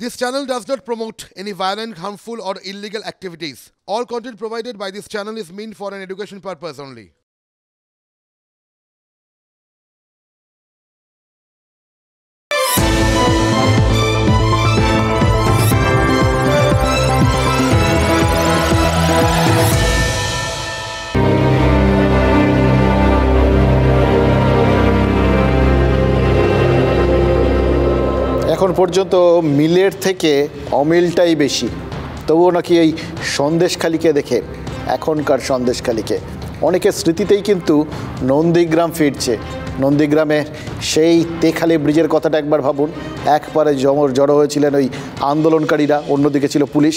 This channel does not promote any violent, harmful, or illegal activities. All content provided by this channel is meant for an education purpose only. এখন পর্যন্ত মিলের থেকে অমিলটাই বেশি, তবুও নাকি এই সন্দেশখালিকে দেখে, এখনকার সন্দেশখালিকে অনেকের স্মৃতিতেই কিন্তু নন্দীগ্রাম ফিরছে। নন্দীগ্রামের সেই তেখালি ব্রিজের কথাটা একবার ভাবুন। একবারে জড়ো হয়েছিলেন ওই আন্দোলনকারীরা, অন্যদিকে ছিল পুলিশ।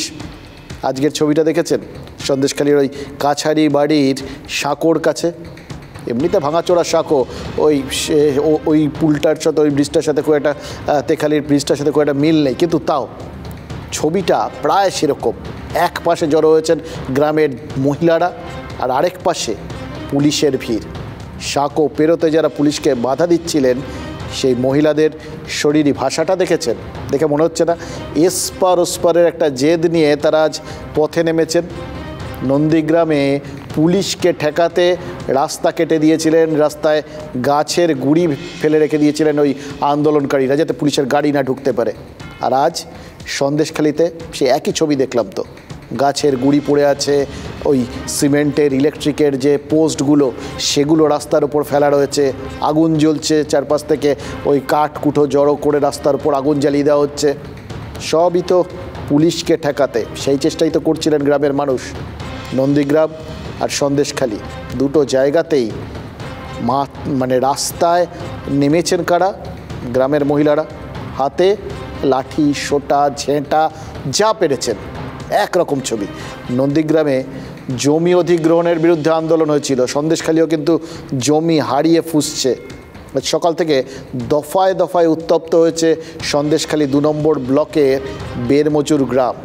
আজকের ছবিটা দেখেছেন সন্দেশখালির ওই কাছারি বাড়ির সাঁকোর কাছে। এমনিতে ভাঙাচোরা সাঁকো, ওই পুলটার সাথে, ওই ব্রিজটার সাথে খুব একটা, তেখালির ব্রিজটার সাথে খুব একটা মিল নেই, কিন্তু তাও ছবিটা প্রায় সেরকম। এক পাশে জড়ো হয়েছেন গ্রামের মহিলারা, আর আরেক পাশে পুলিশের ভিড়। সাঁকো পেরোতে যারা পুলিশকে বাধা দিচ্ছিলেন, সেই মহিলাদের শরীরী ভাষাটা দেখেছেন, দেখে মনে হচ্ছে না এসপার ওসপারের একটা জেদ নিয়ে তারা আজ পথে নেমেছেন। নন্দীগ্রামে পুলিশকে ঠেকাতে রাস্তা কেটে দিয়েছিলেন, রাস্তায় গাছের গুঁড়ি ফেলে রেখে দিয়েছিলেন ওই আন্দোলনকারীরা, যাতে পুলিশের গাড়ি না ঢুকতে পারে। আর আজ সন্দেশখালিতে সে একই ছবি দেখলাম, তো গাছের গুঁড়ি পড়ে আছে, ওই সিমেন্টের ইলেকট্রিকের যে পোস্টগুলো সেগুলো রাস্তার উপর ফেলা রয়েছে, আগুন জ্বলছে চারপাশ থেকে, ওই কাঠ কুঠো জড়ো করে রাস্তার উপর আগুন জ্বালিয়ে দেওয়া হচ্ছে। সবই তো পুলিশকে ঠেকাতে, সেই চেষ্টাই তো করছিলেন গ্রামের মানুষ। নন্দীগ্রাম আর সন্দেশখালি দুটো জায়গাতেই মানে রাস্তায় নেমেছেন কারা? গ্রামের মহিলারা, হাতে লাঠি, সোটা, ঝেঁটা যা পেরেছেন। একরকম ছবি। নন্দীগ্রামে জমি অধিগ্রহণের বিরুদ্ধে আন্দোলন হয়েছিল, সন্দেশখালিও কিন্তু জমি হারিয়ে ফুসছে। সকাল থেকে দফায় দফায় উত্তপ্ত হয়েছে সন্দেশখালি 2 নম্বর ব্লকের বেরমচুর গ্রাম।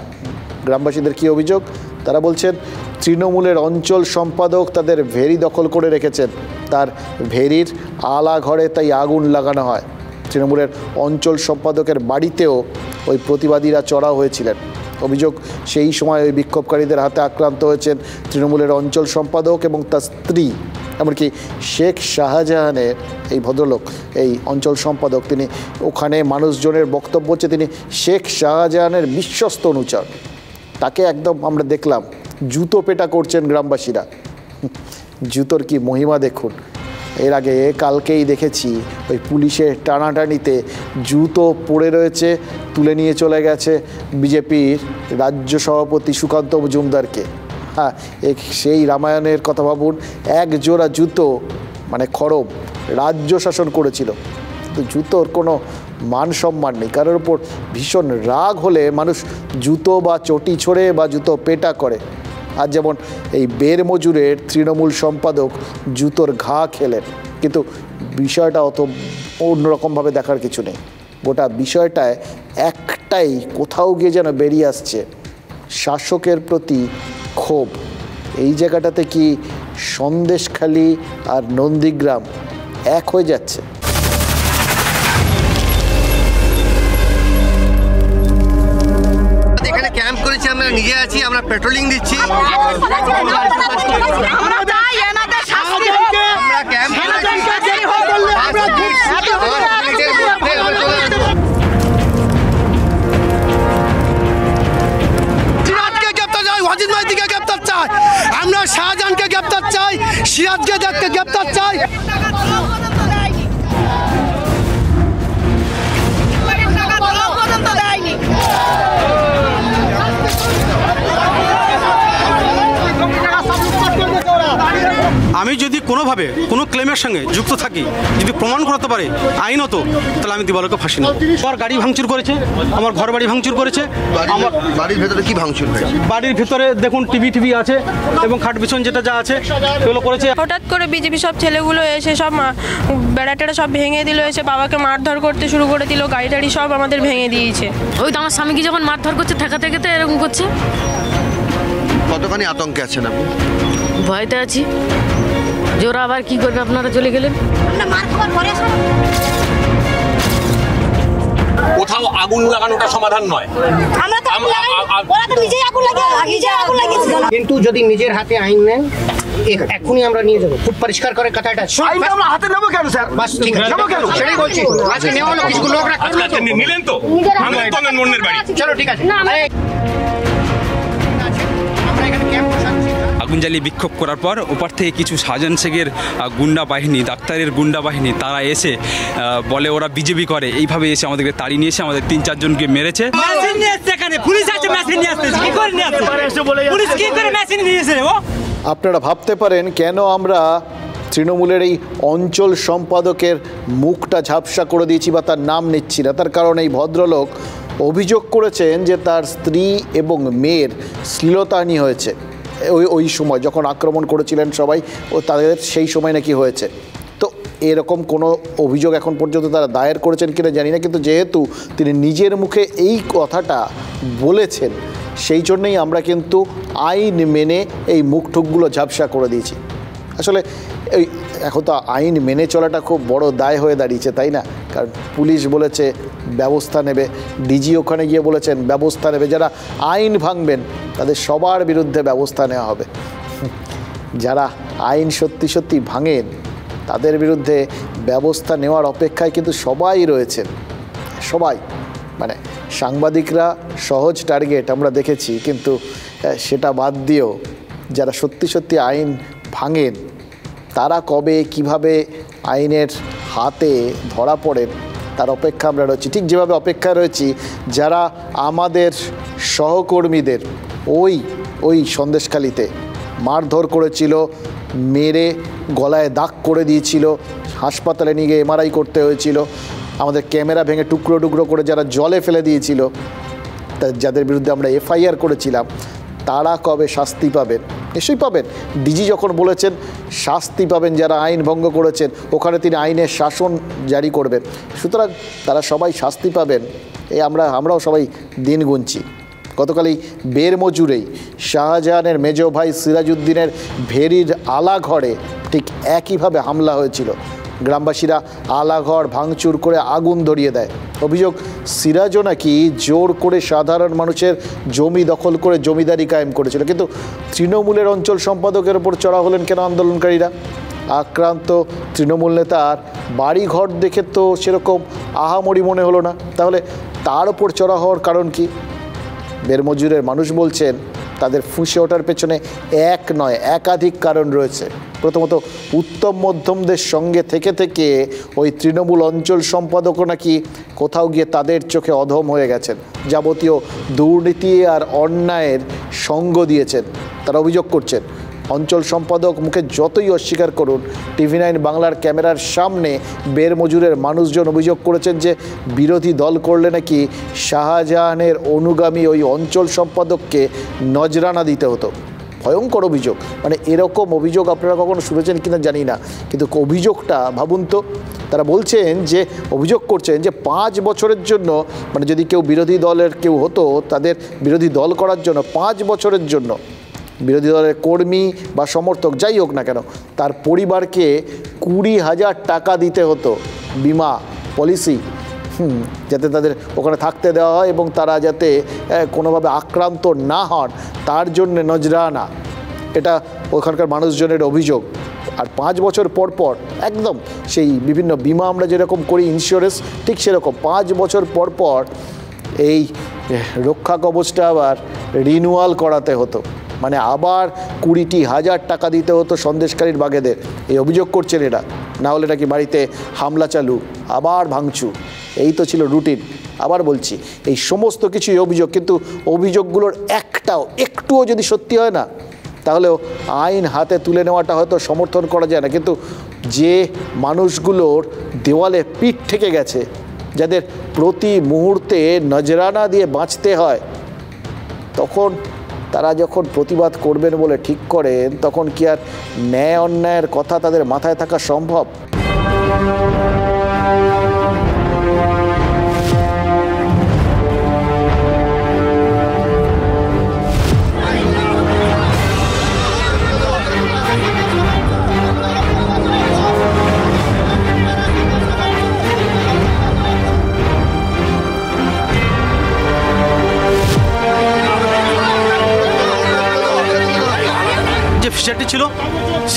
গ্রামবাসীদের কী অভিযোগ? তারা বলছেন তৃণমূলের অঞ্চল সম্পাদক তাদের ভেরি দখল করে রেখেছেন, তার ভেরির আলা ঘরে তাই আগুন লাগানো হয়। তৃণমূলের অঞ্চল সম্পাদকের বাড়িতেও ওই প্রতিবাদীরা চড়াও হয়েছিলেন। অভিযোগ সেই সময় ওই বিক্ষোভকারীদের হাতে আক্রান্ত হয়েছেন তৃণমূলের অঞ্চল সম্পাদক এবং তার স্ত্রী। এমনকি শেখ শাহজাহানের, এই ভদ্রলোক, এই অঞ্চল সম্পাদক, তিনি ওখানে মানুষজনের বক্তব্য হচ্ছে তিনি শেখ শাহজাহানের বিশ্বস্ত অনুচর। তাকে একদম আমরা দেখলাম জুতো পেটা করছেন গ্রামবাসীরা। জুতোর কি মহিমা দেখুন। এর আগে কালকেই দেখেছি ওই পুলিশের টানাটানিতে জুতো পড়ে রয়েছে, তুলে নিয়ে চলে গেছে বিজেপির রাজ্য সভাপতি সুকান্ত মজুমদারকে। হ্যাঁ, সেই রামায়ণের কথা ভাবুন, এক জোড়া জুতো মানে খড়ম রাজ্য শাসন করেছিল, কিন্তু জুতোর কোনো মান সম্মান নেই। কারোর ওপর ভীষণ রাগ হলে মানুষ জুতো বা চটি ছোড়ে বা জুতো পেটা করে। আর যেমন এই বেরমজুরের তৃণমূল সম্পাদক জুতোর ঘা খেলেন, কিন্তু বিষয়টা অত অন্যরকমভাবে দেখার কিছু নেই। গোটা বিষয়টায় একটাই কোথাও গিয়ে যেন বেরিয়ে আসছে, শাসকের প্রতি ক্ষোভ। এই জায়গাটাতে কি সন্দেশখালি আর নন্দীগ্রাম এক হয়ে যাচ্ছে? ক্যাম্প করেছি, আমরা নিজে আছি, আমরা পেট্রোলিং দিচ্ছি। ওয়াজিদ মাইতিকে গ্রেপ্তার চাই, আমরা শাহজাহানকে গ্রেপ্তার চাই, সিরাজকে গ্রেপ্তার চাই। আমি যদি কোনোভাবে কোনো ক্লেমের সঙ্গে যুক্ত থাকি, যদি প্রমাণ করাতে পারে আইনত, তাহলে আমি দিবালোকে ফাঁসি নেব। আমার গাড়ি ভাঙচুর করেছে, আমার ঘর বাড়ি ভাঙচুর করেছে। আমার বাড়ির ভেতরে কি ভাঙচুর হয়েছে? বাড়ির ভেতরে দেখুন টিভি আছে এবং খাট বিছন যেটা যা আছে সেগুলো করেছে। হঠাৎ করে বিজেপি সব ছেলেগুলো এসে সব বেড়াটেরা সব ভেঙে দিল, এসে বাবাকে মারধর করতে শুরু করে দিল, গাড়ি টাড়ি সব আমাদের ভেঙে দিয়েছে। ওই তো আমার স্বামীকে যখন মারধর করছে ঠেকাতে ঠেকাতে এরকম করছে। কতখানি আতঙ্কে আছেন আপনি? ভয়তে আছি যে ওরা আবার কি করবে। আপনারা চলে গেলেন। কোথাও আগুন লাগানোটা সমাধান নয়। কিন্তু যদি নিজের হাতে আইন নেন এখনই আমরা নিয়ে যাবো, খুব পরিষ্কার করে কথাটা আমরা হাতে নেবো কেন স্যার? বাস ঠিক আছে, নেবো কেন? সেটাই বলছি। আজকে নেওয়া হলো, কিছু লোক নিলেন তো মনের বাড়ি। চলো ঠিক আছে, আমরা এখানে ক্যাম্প বসাচ্ছি। আগুন জ্বালিয়ে বিক্ষোভ করার পর ওপার থেকে কিছু শাহজাহান শেখের গুন্ডা বাহিনী, ডাক্তারের গুন্ডা বাহিনী, তারা এসে বলে ওরা বিজেপি করে, এইভাবে এসে আমাদেরকে তাড়িয়ে নিয়ে এসে আমাদের 3-4 জনকে মেরেছে। আপনারা ভাবতে পারেন কেন আমরা তৃণমূলের এই অঞ্চল সম্পাদকের মুখটা ঝাপসা করে দিয়েছি বা তার নাম নিচ্ছি না। তার কারণ এই ভদ্রলোক অভিযোগ করেছেন যে তার স্ত্রী এবং মেয়ের শ্লীলতাহানি হয়েছে ওই সময় যখন আক্রমণ করেছিলেন সবাই, ও তাদের সেই সময় নাকি হয়েছে। তো এরকম কোনো অভিযোগ এখন পর্যন্ত তারা দায়ের করেছেন কিনা জানি না, কিন্তু যেহেতু তিনি নিজের মুখে এই কথাটা বলেছেন সেই জন্যই আমরা কিন্তু আইন মেনে এই মুখঠুকগুলো ঝাপসা করে দিয়েছি। আসলে এই এখন তো আইন মেনে চলাটা খুব বড় দায় হয়ে দাঁড়িয়েছে, তাই না? কারণ পুলিশ বলেছে ব্যবস্থা নেবে, ডিজি ওখানে গিয়ে বলেছেন ব্যবস্থা নেবে, যারা আইন ভাঙবেন তাদের সবার বিরুদ্ধে ব্যবস্থা নেওয়া হবে। যারা আইন সত্যি সত্যি ভাঙেন তাদের বিরুদ্ধে ব্যবস্থা নেওয়ার অপেক্ষায় কিন্তু সবাই রয়েছেন, সবাই। মানে সাংবাদিকরা সহজ টার্গেট আমরা দেখেছি, কিন্তু সেটা বাদ দিয়েও যারা সত্যি সত্যি আইন ভাঙেন তারা কবে কিভাবে আইনের হাতে ধরা পড়েন তার অপেক্ষা আমরা রয়েছি। ঠিক যেভাবে অপেক্ষা রয়েছি যারা আমাদের সহকর্মীদের ওই সন্দেশখালিতে মারধর করেছিল, মেরে গলায় দাগ করে দিয়েছিল, হাসপাতালে নিয়ে গিয়ে এমআরআই করতে হয়েছিল, আমাদের ক্যামেরা ভেঙে টুকরো টুকরো করে যারা জলে ফেলে দিয়েছিল, যাদের বিরুদ্ধে আমরা এফআইআর করেছিলাম, তারা কবে শাস্তি পাবেন? নিশ্চয়ই পাবেন। ডিজি যখন বলেছেন শাস্তি পাবেন যারা আইন ভঙ্গ করেছেন, ওখানে তিনি আইনের শাসন জারি করবেন, সুতরাং তারা সবাই শাস্তি পাবেন। এই আমরাও সবাই দিন গুনছি। গতকালই বেরমজুরেই শাহজাহানের মেজ ভাই সিরাজউদ্দিনের ভেরির আলাঘরে ঠিক একইভাবে হামলা হয়েছিল। গ্রামবাসীরা আলাঘর ভাঙচুর করে আগুন ধরিয়ে দেয়। অভিযোগ সিরাজও নাকি জোর করে সাধারণ মানুষের জমি দখল করে জমিদারি কায়েম করেছিল। কিন্তু তৃণমূলের অঞ্চল সম্পাদকের ওপর চড়া হলেন কেন আন্দোলনকারীরা? আক্রান্ত তৃণমূল নেতার বাড়িঘর দেখে তো সেরকম আহামরি মনে হলো না, তাহলে তার ওপর চড়া হওয়ার কারণ কি? বেরমজুরের মানুষ বলছেন তাদের ফুঁসে ওঠার পেছনে এক নয় একাধিক কারণ রয়েছে। প্রথমত, উত্তম মধ্যমদের সঙ্গে থেকে থেকে ওই তৃণমূল অঞ্চল সম্পাদকও নাকি কোথাও গিয়ে তাদের চোখে অধম হয়ে গেছেন, যাবতীয় দুর্নীতি আর অন্যায়ের সঙ্গ দিয়েছেন। তারা অভিযোগ করছেন অঞ্চল সম্পাদক মুখে যতই অস্বীকার করুন, TV9 বাংলার ক্যামেরার সামনে বেরমজুরের মানুষজন অভিযোগ করেছেন যে বিরোধী দল করলে নাকি শাহজাহানের অনুগামী ওই অঞ্চল সম্পাদককে নজরানা দিতে হতো। ভয়ঙ্কর অভিযোগ। মানে এরকম অভিযোগ আপনারা কখনো শুনেছেন কিনা জানি না, কিন্তু অভিযোগটা ভাবুন তো। তারা বলছেন যে অভিযোগ করছেন যে 5 বছরের জন্য, মানে যদি কেউ বিরোধী দলের কেউ হতো তাদের বিরোধী দল করার জন্য 5 বছরের জন্য বিরোধী দলের কর্মী বা সমর্থক যাই হোক না কেন তার পরিবারকে 20,000 টাকা দিতে হতো বিমা পলিসি, যাতে তাদের ওখানে থাকতে দেওয়া হয় এবং তারা যাতে কোনোভাবে আক্রান্ত না হন তার জন্য নজরানা। এটা ওখানকার মানুষজনের অভিযোগ। আর 5 বছর পর পর একদম সেই বিভিন্ন বিমা আমরা যেরকম করি ইন্স্যুরেন্স, ঠিক সেরকম 5 বছর পর পর এই রক্ষা কবচটা আবার রিনিউয়াল করাতে হতো। মানে আবার 20,000 টাকা দিতে হতো সন্দেশকারীর বাগেদের। এই অভিযোগ করছেন এরা। না হলে নাকি বাড়িতে হামলা চালু, আবার ভাঙচুর, এই তো ছিল রুটিন। আবার বলছি এই সমস্ত কিছুই অভিযোগ, কিন্তু অভিযোগগুলোর একটুও যদি সত্যি হয় না তাহলেও আইন হাতে তুলে নেওয়াটা হয়তো সমর্থন করা যায় না। কিন্তু যে মানুষগুলোর দেওয়ালে পিঠ ঠেকে গেছে, যাদের প্রতি মুহূর্তে নজরানা দিয়ে বাঁচতে হয়, তখন তারা যখন প্রতিবাদ করবেন বলে ঠিক করেন, তখন কি আর ন্যায় অন্যায়ের কথা তাদের মাথায় থাকা সম্ভব?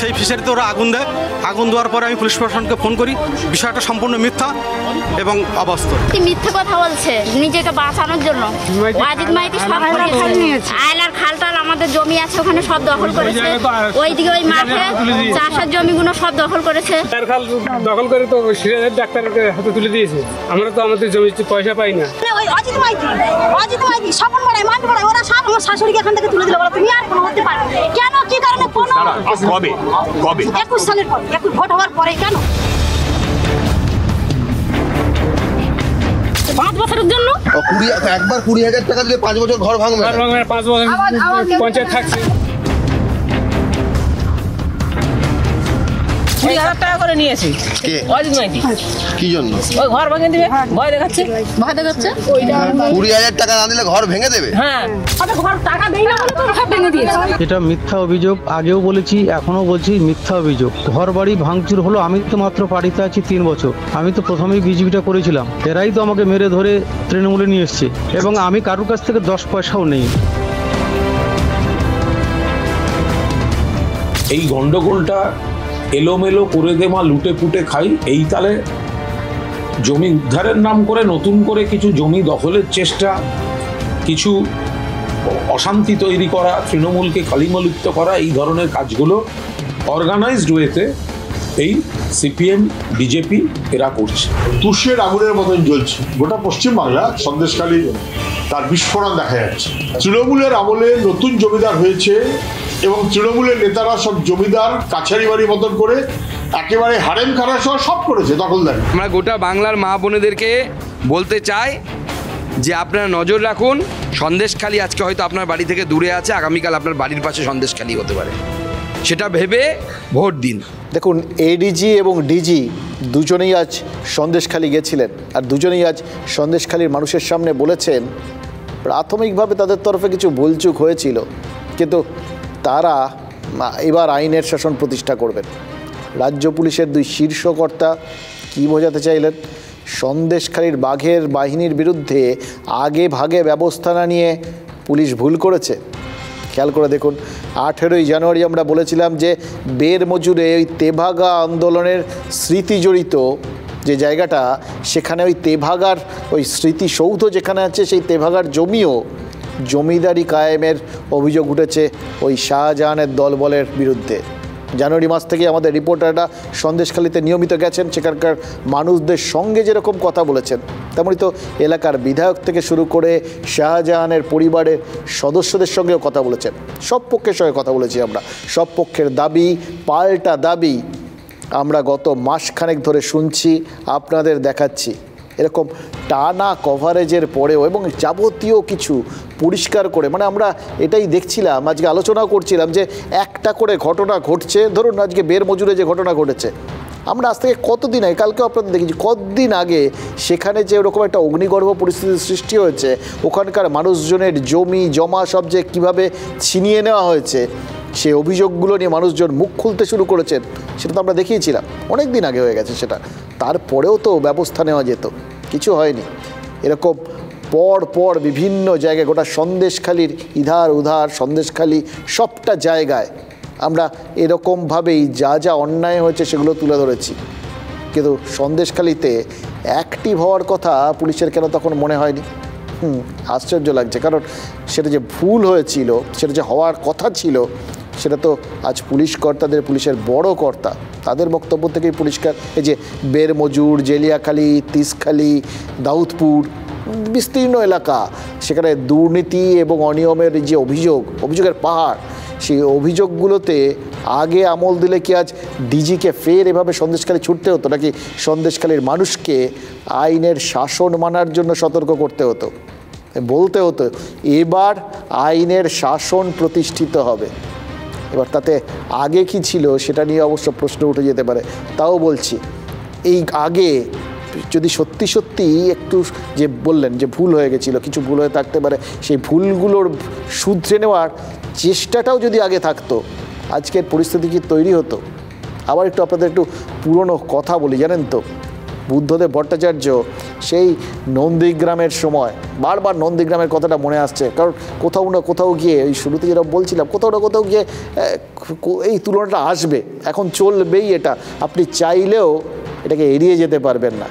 সেই ফিশারিতে ওরা আগুন দেয়। আগুন দেওয়ার পরে আমি পুলিশ প্রশাসনকে ফোন করি, বিষয়টা সম্পূর্ণ মিথ্যা এবং অবাস্তব। মিথ্যে কথা বলছে নিজেকে বাঁচানোর জন্য। ওয়াজিদ মাইতি সব আয়লার খালটাল আমাদের জমি আছে ওখানে সব দখল করেছে, ওইদিকে ওই মাঠে চাষের জমিগুলো সব দখল করেছে। দখল করে তো সিরাজের ডাক্তারকে হাতে তুলে দিয়েছে। আমরা তো আমাদের জমি পয়সা পাই না। ওই অজিত মাইতি স্বপন বড়াই মান বড়াই ওরা সব আমার শাশুড়িকে এখান থেকে তুলে দিল। বলো তুমি আর কোনো হতে পারবে কেন? কি কারণে? কোনো কবে 21 সালের পর 21 ভোট হওয়ার পরে কেন? 5 বছরের জন্য একবার 20,000 টাকা দিলে 5 বছর ঘর ভাঙবে। 5 বছর পঞ্চায়েত থাকছে। 20,000 টাকা করে নিয়েছি। অজিত মাইতি কি জন্য? ওই ঘর ভেঙে দিবে, ভয় দেখাচ্ছে। 20,000 টাকা না দিলে ঘর ভেঙে দেবে। হ্যাঁ, ঘর টাকা দেই না বলে তো সব ভেঙে দিয়েছে। এটা মিথ্যা অভিযোগ, আগেও বলেছি এখনো বলছি মিথ্যা অভিযোগ। ঘর বাড়ি ভাঙচুর হলো, আমি তো মাত্র বাড়িতে আছি 3 বছর। আমি তো প্রথমেই বিজেপিটা করেছিলাম, এরাই তো আমাকে মেরে ধরে তৃণমূলে নিয়ে এসছে এবং আমি কারোর কাছ থেকে 10 পয়সাও নেই। এই গন্ডগোলটা এলোমেলো করে দেওয়া, লুটে পুটে খাই, এই তালে জমি উদ্ধারের নাম করে নতুন করে কিছু জমি দখলের চেষ্টা, কিছু অশান্তি তৈরি করা, তৃণমূলকে কালিমালিপ্ত করা, এই ধরনের কাজগুলো অর্গানাইজড ওয়েতে এই সিপিএম বিজেপি এরা করছে। তুষের আগুনের মতন জ্বলছে গোটা পশ্চিমবাংলা। সন্দেশখালী তার বিস্ফোরণ দেখা যাচ্ছে। তৃণমূলের আমলে নতুন জমিদার হয়েছে এবং তৃণমূলের নেতারা সব জমিদার কাছারি বাড়ির মতন করে একেবারে হারেম খারা সব করেছে দখলদারি। আমরা গোটা বাংলার মা বোনেদেরকে বলতে চাই যে আপনারা নজর রাখুন। সন্দেশখালী আজকে হয়তো আপনার বাড়ি থেকে দূরে আছে, আগামীকাল আপনার বাড়ির পাশে সন্দেশখালী হতে পারে, সেটা ভেবে ভোট দিন। দেখুন, এডিজি এবং ডিজি দুজনেই আজ সন্দেশখালী গেছিলেন আর দুজনেই আজ সন্দেশখালীর মানুষের সামনে বলেছেন প্রাথমিকভাবে তাদের তরফে কিছু ভুলচুক হয়েছিল, কিন্তু তারা এবার আইনের শাসন প্রতিষ্ঠা করবেন। রাজ্য পুলিশের 2 শীর্ষ কর্তা কী বোঝাতে চাইলেন? সন্দেশখালীর বাঘের বাহিনীর বিরুদ্ধে আগে ভাগে ব্যবস্থা না নিয়ে পুলিশ ভুল করেছে। খেয়াল করে দেখুন, 18ই জানুয়ারি আমরা বলেছিলাম যে বের মজুরে ওই তেভাগা আন্দোলনের স্মৃতি জড়িত যে জায়গাটা, সেখানে ওই তেভাগার ওই স্মৃতিসৌধ যেখানে আছে সেই তেভাগার জমিও জমিদারি কায়েমের অভিযোগ উঠেছে ওই শাহজাহানের দলবলের বিরুদ্ধে। জানুয়ারি মাস থেকে আমাদের রিপোর্টাররা সন্দেশখালীতে নিয়মিত গেছেন, সেখানকার মানুষদের সঙ্গে যেরকম কথা বলেছেন তেমনই তো এলাকার বিধায়ক থেকে শুরু করে শাহজাহানের পরিবারের সদস্যদের সঙ্গেও কথা বলেছেন। সব পক্ষের সঙ্গে কথা বলেছি আমরা, সব পক্ষের দাবি পাল্টা দাবি আমরা গত মাসখানেক ধরে শুনছি, আপনাদের দেখাচ্ছি। এরকম টানা কভারেজের পরেও এবং যাবতীয় কিছু পরিষ্কার করে, মানে আমরা এটাই দেখছিলাম, আজকে আলোচনা করছিলাম যে একটা করে ঘটনা ঘটছে। ধরুন আজকে বের মজুরে যে ঘটনা ঘটেছে, আমরা আজ থেকে কতদিন আগে, কালকেও আপনাদের দেখেছি, কতদিন আগে সেখানে যে ওরকম একটা অগ্নিগর্ভ পরিস্থিতির সৃষ্টি হয়েছে, ওখানকার মানুষজনের জমি জমা সব যে কীভাবে ছিনিয়ে নেওয়া হয়েছে, সেই অভিযোগগুলো নিয়ে মানুষজন মুখ খুলতে শুরু করেছেন, সেটা তো আমরা দেখিয়েছিলাম, অনেক দিন আগে হয়ে গেছে সেটা। তারপরেও তো ব্যবস্থা নেওয়া যেত, কিছু হয়নি। এরকম পর পর বিভিন্ন জায়গায়, গোটা সন্দেশখালীর ইধার উধার, সন্দেশখালী সবটা জায়গায় আমরা এরকমভাবেই যা যা অন্যায় হয়েছে সেগুলো তুলে ধরেছি। কিন্তু সন্দেশখালীতে অ্যাক্টিভ হওয়ার কথা পুলিশের কেন তখন মনে হয়নি? আশ্চর্য লাগছে, কারণ সেটা যে ভুল হয়েছিল, সেটা যে হওয়ার কথা ছিল, সেটা তো আজ পুলিশ কর্তাদের, পুলিশের বড় কর্তা, তাদের বক্তব্য থেকেই পরিষ্কার। এই যে বের মজুর, জেলিয়াখালী, তিসখালী, দাউদপুর, বিস্তীর্ণ এলাকা, সেখানে দুর্নীতি এবং অনিয়মের যে অভিযোগের পাহাড়, সেই অভিযোগগুলোতে আগে আমল দিলে কি আজ ডিজিকে ফের এভাবে সন্দেশখালী ছুটতে হতো, নাকি সন্দেশখালীর মানুষকে আইনের শাসন মানার জন্য সতর্ক করতে হতো, বলতে হতো এবার আইনের শাসন প্রতিষ্ঠিত হবে? এবার তাতে আগে কি ছিল সেটা নিয়ে অবশ্য প্রশ্ন উঠে যেতে পারে। তাও বলছি, এই আগে যদি সত্যি সত্যি একটু যে বললেন যে ভুল হয়ে গেছিলো, কিছু ভুল হয়ে থাকতে পারে, সেই ভুলগুলোর শুধরে নেওয়ার চেষ্টাটাও যদি আগে থাকতো, আজকের পরিস্থিতি কি তৈরি হতো? আবার একটু আপনাদের একটু পুরনো কথা বলি, জানেন তো, বুদ্ধদেব ভট্টাচার্য সেই নন্দীগ্রামের সময় বারবার নন্দীগ্রামের কথাটা মনে আসছে, কারণ কোথাও না কোথাও গিয়ে ওই শুরুতে যেটা বলছিলাম কোথাও না কোথাও গিয়ে এই তুলনাটা আসবে, এখন চলবেই, এটা আপনি চাইলেও এটাকে এড়িয়ে যেতে পারবেন না।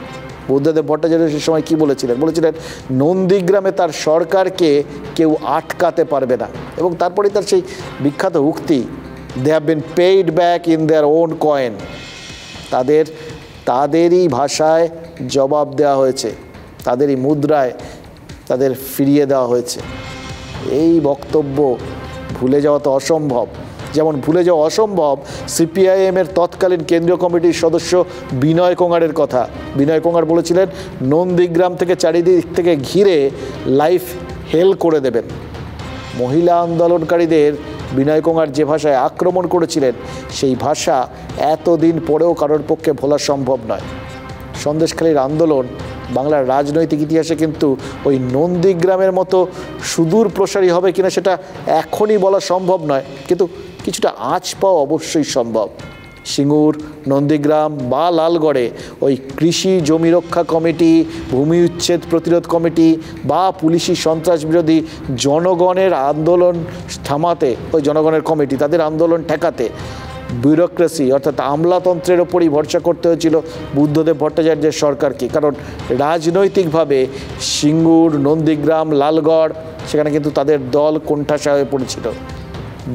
বুদ্ধদেব ভট্টাচার্য সে সময় কী বলেছিলেন নন্দীগ্রামে তার সরকারকে কেউ আটকাতে পারবে না, এবং তারপরেই তার সেই বিখ্যাত উক্তি, they have been paid back in their own coin, তাদেরই ভাষায় জবাব দেওয়া হয়েছে, তাদেরই মুদ্রায় তাদের ফিরিয়ে দেওয়া হয়েছে। এই বক্তব্য ভুলে যাওয়া তো অসম্ভব, যেমন ভুলে যাওয়া অসম্ভব সিপিআইএমের তৎকালীন কেন্দ্রীয় কমিটির সদস্য বিনয় কোঙারের কথা। বিনয় কোঙার বলেছিলেন নন্দীগ্রাম থেকে চারিদিক থেকে ঘিরে লাইফ হেল করে দেবেন। মহিলা আন্দোলনকারীদের বিনয় কোঙার যে ভাষায় আক্রমণ করেছিলেন সেই ভাষা এতদিন পরেও কারোর পক্ষে ভোলা সম্ভব নয়। সন্দেশখালীর আন্দোলন বাংলার রাজনৈতিক ইতিহাসে কিন্তু ওই নন্দীগ্রামের মতো সুদূর প্রসারী হবে কিনা সেটা এখনই বলা সম্ভব নয়, কিন্তু কিছুটা আঁচ পাওয়া অবশ্যই সম্ভব। সিঙ্গুর, নন্দীগ্রাম বা লালগড়ে ওই কৃষি জমি রক্ষা কমিটি, ভূমি উচ্ছেদ প্রতিরোধ কমিটি বা পুলিশি সন্ত্রাস বিরোধী জনগণের আন্দোলন থামাতে, ওই জনগণের কমিটি তাদের আন্দোলন ঠেকাতে ব্যুরোক্রেসি অর্থাৎ আমলাতন্ত্রের ওপরই ভরসা করতে হয়েছিল বুদ্ধদেব ভট্টাচার্যের সরকারকে, কারণ রাজনৈতিকভাবে সিঙ্গুর, নন্দীগ্রাম, লালগড় সেখানে কিন্তু তাদের দল কোণঠাসা হয়ে পড়েছিল।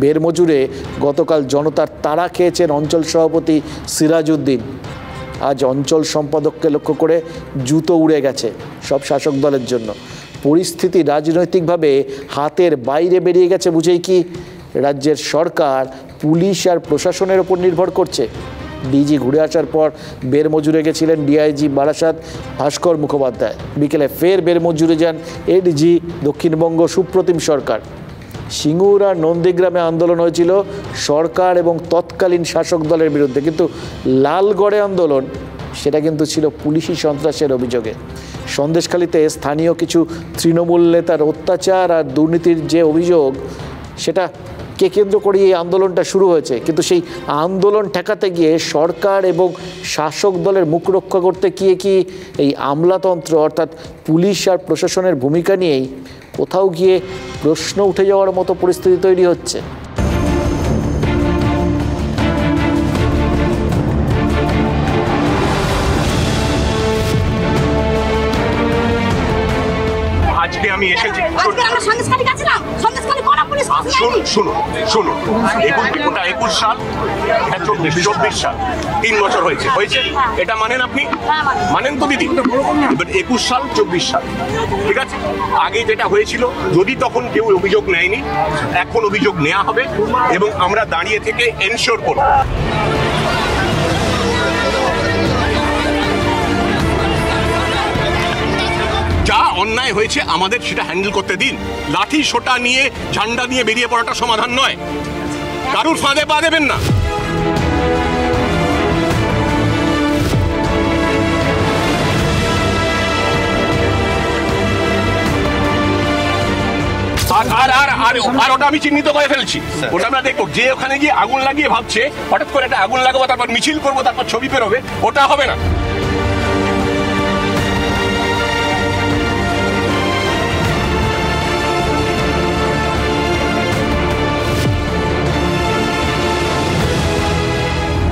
বেরমজুরে গতকাল জনতার তাড়া খেয়েছেন অঞ্চল সভাপতি সিরাজউদ্দিন। আজ অঞ্চল সম্পাদককে লক্ষ্য করে জুতো উড়ে গেছে সব শাসক দলের জন্য। পরিস্থিতি রাজনৈতিকভাবে হাতের বাইরে বেরিয়ে গেছে বুঝেই কি রাজ্যের সরকার পুলিশ আর প্রশাসনের ওপর নির্ভর করছে। ডিজি ঘুরে আসার পর বেরমজুরে গেছিলেন ডিআইজি বারাসাত ভাস্কর মুখোপাধ্যায়, বিকেলে ফের বেরমজুরে যান এডিজি দক্ষিণবঙ্গ সুপ্রতিম সরকার। সিঙ্গুর আর নন্দীগ্রামে আন্দোলন হয়েছিল সরকার এবং তৎকালীন শাসক দলের বিরুদ্ধে, কিন্তু লালগড়ে আন্দোলন সেটা কিন্তু ছিল পুলিশি সন্ত্রাসের অভিযোগে। সন্দেশখালীতে স্থানীয় কিছু তৃণমূল নেতার অত্যাচার আর দুর্নীতির যে অভিযোগ সেটা কে কেন্দ্র করে এই আন্দোলনটা শুরু হয়েছে, কিন্তু সেই আন্দোলন ঠেকাতে গিয়ে সরকার এবং শাসক দলের মুখ রক্ষা করতে গিয়ে কি এই আমলাতন্ত্র অর্থাৎ পুলিশ আর প্রশাসনের ভূমিকা নিয়েই কোথাও গিয়ে প্রশ্ন উঠে যাওয়ার মতো পরিস্থিতি তৈরি হচ্ছে। আজকে আমি এসেছি, শুনুন 21 সাল, 24 সাল, 3 বছর হয়েছে, এটা মানেন আপনি? মানেন তো দিদি? এবার 21 সাল 24 সাল, ঠিক আছে? আগে যেটা হয়েছিল, যদি তখন কেউ অভিযোগ নেয়নি, এখন অভিযোগ নেওয়া হবে এবং আমরা দাঁড়িয়ে থেকে এনশিওর করব যা অন্যায় হয়েছে আমাদের সেটা হ্যান্ডেল করতে দিন। লাঠি সোটা নিয়ে ঝান্ডা নিয়ে বেরিয়ে পড়াটা সমাধান নয়, কারুর ফাঁদে পা দেবেন না। আর ওটা আমি চিহ্নিত করে ফেলছি, ওটা আমরা দেখবো। যে ওখানে গিয়ে আগুন লাগিয়ে ভাবছে হঠাৎ করে একটা আগুন লাগাবো, তারপর মিছিল করবো, তারপর ছবি বেরোবে, ওটা হবে না।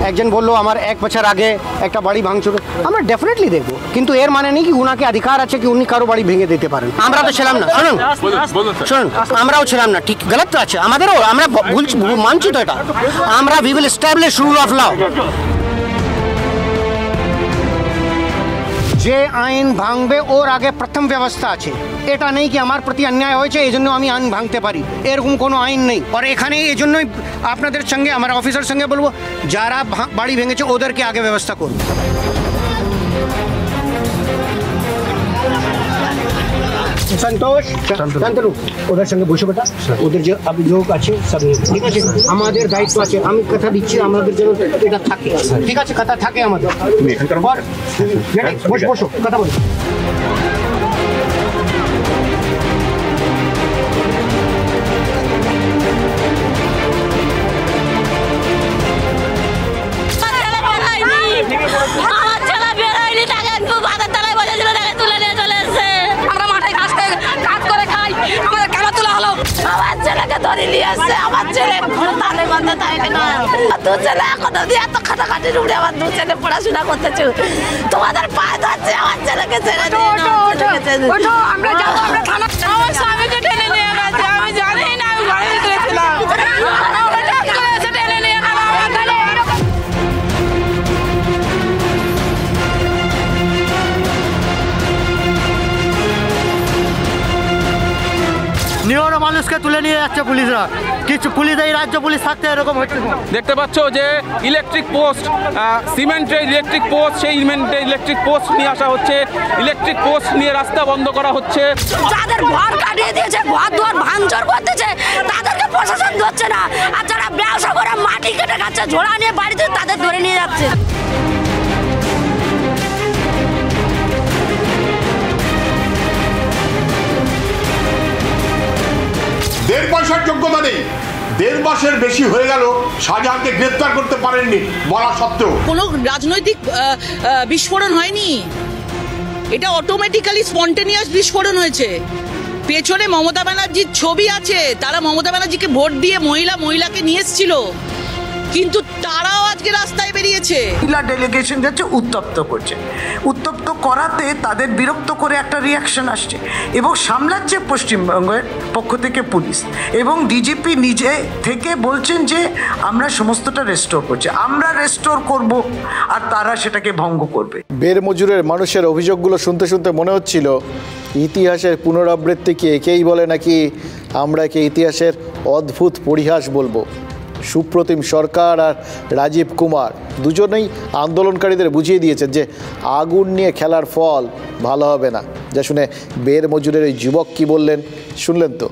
একজন বললো আমার 1 বছর আগে একটা বাড়ি ভাঙচুর, আমরা ডেফিনেটলি দেখবো, কিন্তু এর মানে নেই কি উনাকে অধিকার আছে কি উনি কারো বাড়ি ভেঙে দিতে পারেন। আমরা তো ছিলাম না, শুনুন আমরাও ছিলাম না, ঠিক গলত তো আছে আমাদেরও, আমরা মানছি তো এটা, আমরা we will establish rule of law. যে আইন ভাঙবে ওর আগে প্রথম ব্যবস্থা আছে, এটা নেই কি আমার প্রতি অন্যায় হয়েছে এই জন্য আমি আইন ভাঙতে পারি, এরকম কোনো আইন নেই। আর এখানে এই জন্যই আপনাদের সঙ্গে আমার অফিসার সঙ্গে বলবো, যারা বাড়ি ভেঙেছে ওদেরকে আগে ব্যবস্থা করুন। সন্তোষ, শান্তনু, ওদের সঙ্গে বসে বেটা, ওদের যে অভিযোগ আছে সব ঠিক আছে, আমাদের দায়িত্ব আছে, আমি কথা দিচ্ছি আমাদের যেন এটা থাকে, ঠিক আছে? কথা থাকে আমাদের, বসো কথা বলো। আমার ছেলে বেরোয়নি, টাকা আমার ছেলেকে ধরে নিয়ে আসছে, আমার ছেলে তালে বন্ধ থাকে না, দু ছেলে এখনো দিয়ে এত খাটাখাটি রুড়ে আমার দু ছেলে পড়াশোনা করতেছে, তোমাদের পায়ে ধরছে, আমার ছেলেকে ছেড়ে দিয়ে আমরা যাবো, আমরা থানা। আমার স্বামীকে টেনে নিয়ে গেছে, আমি জানি না, আমি ঘরে ভিতরে ছিলাম, টেনে নিয়ে গেল আমার ঘরে। নিরীহ মানুষকে তুলে নিয়ে যাচ্ছে পুলিশরা, কিছু পুলিশ, এই রাজ্য পুলিশ থাকতে এরকম হচ্ছে। দেখতে পাচ্ছ যে ইলেকট্রিক পোস্ট, সিমেন্টের ইলেকট্রিক পোস্ট, সেই সিমেন্টের ইলেকট্রিক পোস্ট নিয়ে আসা হচ্ছে, ইলেকট্রিক পোস্ট নিয়ে রাস্তা বন্ধ করা হচ্ছে। যাদের ঘর কাটিয়ে দিয়েছে, ঘর দুয়ার ভাঙচুর করতেছে, তাদেরকে প্রশাসন ধরছে না, আর যারা ব্যবসা করে মাটি কেটে খাচ্ছে, ঝোড়া নিয়ে বাড়িতে, তাদের ধরে নিয়ে যাচ্ছে। দেড় পয়সার যোগ্যতা নেই, 1.5 মাসের বেশি হয়ে গেল শাহজাহানকে গ্রেফতার করতে পারেননি বলা সত্ত্বেও। কোনো রাজনৈতিক বিস্ফোরণ হয়নি, এটা অটোমেটিক্যালি স্পন্টেনিয়াস বিস্ফোরণ হয়েছে। পেছনে মমতা ব্যানার্জির ছবি আছে, তারা মমতা ব্যানার্জিকে ভোট দিয়ে মহিলাকে নিয়ে এসেছিল, কিন্তু তারাও আজকে রাস্তায় বেরিয়েছে। মহিলা ডেলিগেশন যাচ্ছে উত্তপ্ত করছে, উত্তপ্ত করাতে তাদের বিরক্ত করে একটা রিয়াকশন আসছে, এবং সামলাচ্ছে পশ্চিমবঙ্গের পক্ষ থেকে পুলিশ, এবং ডিজিপি নিজে থেকে বলছেন যে আমরা সমস্তটা রেস্টোর করছি, আমরা রেস্টোর করব, আর তারা সেটাকে ভঙ্গ করবে। বের মজুরের মানুষের অভিযোগগুলো শুনতে শুনতে মনে হচ্ছিল ইতিহাসের পুনরাবৃত্তি কি একেই বলে, নাকি আমরা একে ইতিহাসের অদ্ভুত পরিহাস বলবো। সুপ্রতিম সরকার আর রাজীব কুমার দুজনেই আন্দোলনকারীদের বুঝিয়ে দিয়েছেন যে আগুন নিয়ে খেলার ফল ভালো হবে না। যা শুনে বের মজুরের ওই যুবক কী বললেন শুনলেন তো।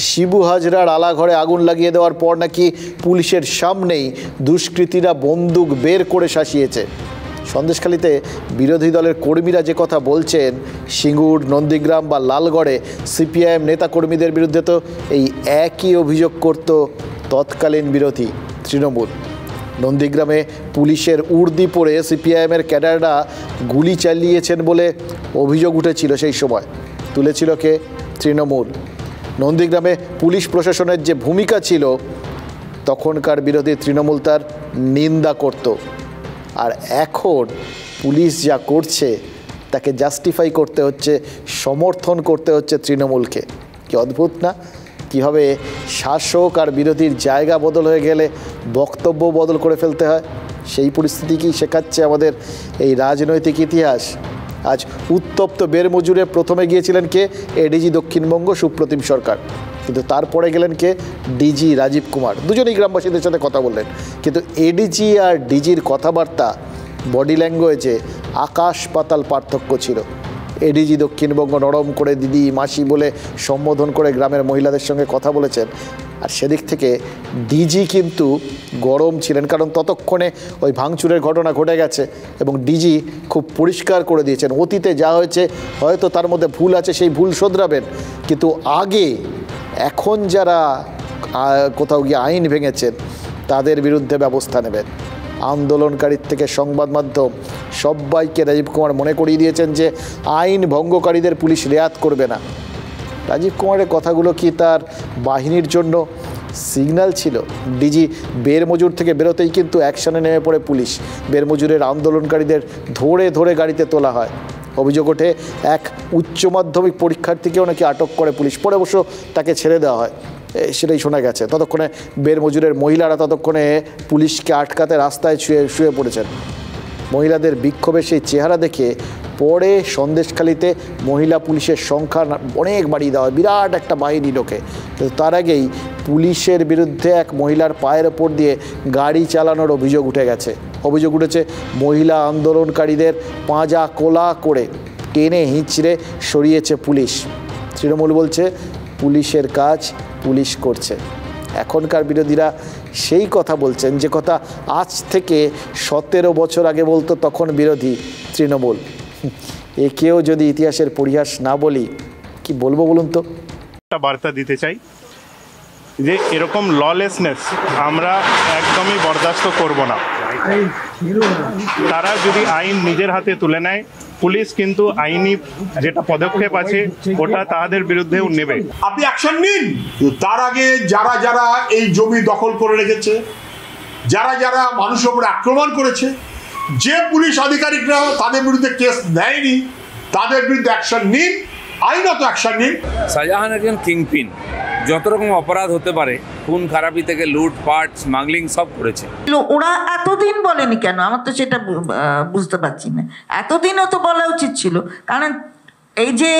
শিবু হাজরার আলাঘরে আগুন লাগিয়ে দেওয়ার পর নাকি পুলিশের সামনেই দুষ্কৃতীরা বন্দুক বের করে শাসিয়েছে। সন্দেশখালীতে বিরোধী দলের কর্মীরা যে কথা বলছেন, সিঙ্গুর, নন্দীগ্রাম বা লালগড়ে সিপিআইএম নেতাকর্মীদের বিরুদ্ধে তো এই একই অভিযোগ করত তৎকালীন বিরোধী তৃণমূল। নন্দীগ্রামে পুলিশের উর্দি পরে সিপিআইএমের ক্যাডাররা গুলি চালিয়েছেন বলে অভিযোগ উঠেছিল, সেই সময় তুলেছিল কে? তৃণমূল। নন্দীগ্রামে পুলিশ প্রশাসনের যে ভূমিকা ছিল তখনকার বিরোধী তৃণমূল তার নিন্দা করত, আর এখন পুলিশ যা করছে তাকে জাস্টিফাই করতে হচ্ছে, সমর্থন করতে হচ্ছে তৃণমূলকে। কি অদ্ভুত না? কীভাবে শাসক আর বিরোধীর জায়গা বদল হয়ে গেলে বক্তব্য বদল করে ফেলতে হয়, সেই পরিস্থিতি কি শেখাচ্ছে আমাদের এই রাজনৈতিক ইতিহাস। আজ উত্তপ্ত বের মজুরে প্রথমে গিয়েছিলেন কে? এডিজি দক্ষিণবঙ্গ সুপ্রতিম সরকার, কিন্তু তারপরে গেলেন কে? ডিজি রাজীব কুমার। দুজনেই গ্রামবাসীদের সাথে কথা বললেন, কিন্তু এডিজি আর ডিজির কথাবার্তা, বডি ল্যাঙ্গুয়েজে আকাশ পাতাল পার্থক্য ছিল। এডিজি দক্ষিণবঙ্গ নরম করে দিদি, মাসি বলে সম্বোধন করে গ্রামের মহিলাদের সঙ্গে কথা বলেছেন, আর সেদিক থেকে ডিজি কিন্তু গরম ছিলেন, কারণ ততক্ষণে ওই ভাঙচুরের ঘটনা ঘটে গেছে এবং ডিজি খুব পরিষ্কার করে দিয়েছেন অতীতে যা হয়েছে হয়তো তার মধ্যে ভুল আছে, সেই ভুল শোধরাবেন, কিন্তু আগে এখন যারা কোথাও গিয়ে আইন ভেঙেছেন তাদের বিরুদ্ধে ব্যবস্থা নেবেন। আন্দোলনকারীর থেকে সংবাদ মাধ্যম সবাইকে রাজীব কুমার মনে করিয়ে দিয়েছেন যে আইন ভঙ্গকারীদের পুলিশ রেয়াত করবে না। রাজীব কুমারের কথাগুলো কি তার বাহিনীর জন্য সিগন্যাল ছিল? ডিজি বের মজুর থেকে বেরোতেই কিন্তু অ্যাকশনে নেমে পড়ে পুলিশ। বের মজুরের আন্দোলনকারীদের ধরে ধরে গাড়িতে তোলা হয়। অভিযোগ ওঠে এক উচ্চ মাধ্যমিক পরীক্ষার্থীকেও নাকি আটক করে পুলিশ, পরে অবশ্য তাকে ছেড়ে দেওয়া হয়, সেটাই শোনা গেছে। ততক্ষণে বের মজুরের মহিলারা ততক্ষণে পুলিশকে আটকাতে রাস্তায় শুয়ে পড়েছেন। মহিলাদের বিক্ষোভের সেই চেহারা দেখে পরে সন্দেশখালীতে মহিলা পুলিশের সংখ্যা অনেক বাড়িয়ে দেওয়া হয়, বিরাট একটা বাহিনী ঢোকে। কিন্তু তার আগেই পুলিশের বিরুদ্ধে এক মহিলার পায়ের ওপর দিয়ে গাড়ি চালানোর অভিযোগ উঠে গেছে। অভিযোগ উঠেছে মহিলা আন্দোলনকারীদের পাঁজা কোলা করে টেনে হিঁচড়ে সরিয়েছে পুলিশ। তৃণমূল বলছে পুলিশের কাজ পুলিশ করছে। এখনকার বিরোধীরা সেই কথা বলছেন যে কথা আজ থেকে 17 বছর আগে বলতো তখন বিরোধী তৃণমূল। একেও যদি ইতিহাসের পরিহাস না বলি কি বলবো বলুন তো? একটা বার্তা দিতে চাই যে এরকম ললেসনেস আমরা একদমই বরদাস্ত করব না। তারা যদি আইন নিজের হাতে তুলে নেয় পুলিশ কিন্তু আইনি যেটা পদক্ষেপ আছে ওটা তাদের বিরুদ্ধেও নেবে। আপনি অ্যাকশন নিন। তার আগে যারা যারা এই জমি দখল করে রেখেছে, যারা যারা মানুষের উপর আক্রমণ করেছে, যে পুলিশ আধিকারিকরা তাদের বিরুদ্ধে কেস নেয়নি তাদের বিরুদ্ধে অ্যাকশন নিন, আইনত অ্যাকশন নিন। শাহজাহান একজন কিংপিন, যত রকম অপরাধ হতে পারে, খুন খারাপি থেকে লুটপাট, স্মাগলিং সব করেছে। ওরা এতদিন বলেনি কেন? আমার তো সেটা বুঝতে পারছি না। এতদিনও তো বলা উচিত ছিল, কারণ এই যে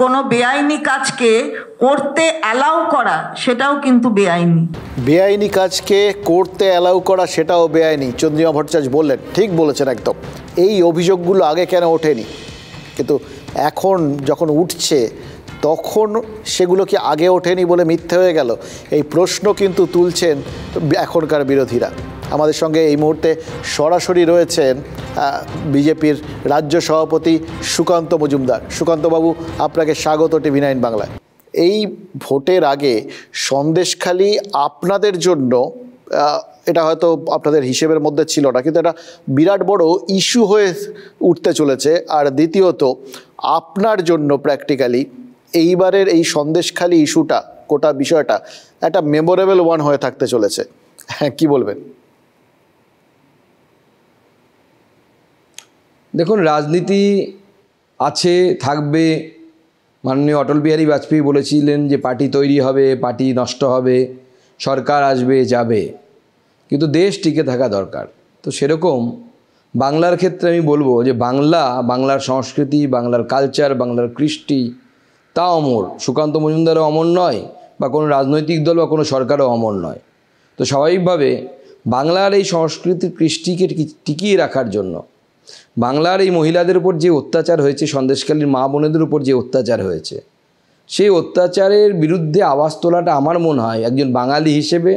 কোনো বেআইনি কাজকে করতে অ্যালাউ করা সেটাও কিন্তু বেআইনি। বেআইনি কাজকে করতে অ্যালাউ করা সেটাও বেআইনি, চন্দ্রিমা ভট্টাচার্য বললেন। ঠিক বলেছেন একদম। এই অভিযোগগুলো আগে কেন ওঠেনি, কিন্তু এখন যখন উঠছে তখন সেগুলো কি আগে ওঠেনি বলে মিথ্যে হয়ে গেল? এই প্রশ্ন কিন্তু তুলছেন এখনকার বিরোধীরা। আমাদের সঙ্গে এই মুহূর্তে সরাসরি রয়েছেন বিজেপির রাজ্য সভাপতি সুকান্ত মজুমদার। সুকান্তবাবু, আপনাকে স্বাগত TV9 বাংলায়। এই ভোটের আগে সন্দেশখালি আপনাদের জন্য, এটা হয়তো আপনাদের হিসেবের মধ্যে ছিল না, কিন্তু এটা বিরাট বড় ইস্যু হয়ে উঠতে চলেছে। আর দ্বিতীয়ত আপনার জন্য প্র্যাকটিক্যালি এইবারের এই সন্দেশখালি ইস্যুটা, গোটা বিষয়টা একটা মেমোরেবল ওয়ান হয়ে থাকতে চলেছে। হ্যাঁ, কি বলবেন? দেখুন, রাজনীতি আছে, থাকবে। মাননীয় অটল বিহারী বাজপেয়ী বলেছিলেন যে পার্টি তৈরি হবে, পার্টি নষ্ট হবে, সরকার আসবে যাবে, কিন্তু দেশ টিকে থাকা দরকার। তো সেরকম বাংলার ক্ষেত্রে আমি বলবো যে বাংলার সংস্কৃতি, বাংলার কালচার, বাংলার কৃষ্টি তা অমর। সুকান্ত মজুমদারও অমর নয়, বা কোনো রাজনৈতিক দল বা কোনো সরকারও অমর নয়। তো স্বাভাবিকভাবে বাংলার এই সংস্কৃতির কৃষ্টিকে টিকিয়ে রাখার জন্য, বাংলার এই মহিলাদের উপর যে অত্যাচার হয়েছে, সন্দেশখালীর মা বোনেদের উপর যে অত্যাচার হয়েছে, সেই অত্যাচারের বিরুদ্ধে আওয়াজ তোলাটা আমার মনে হয় একজন বাঙালি হিসেবে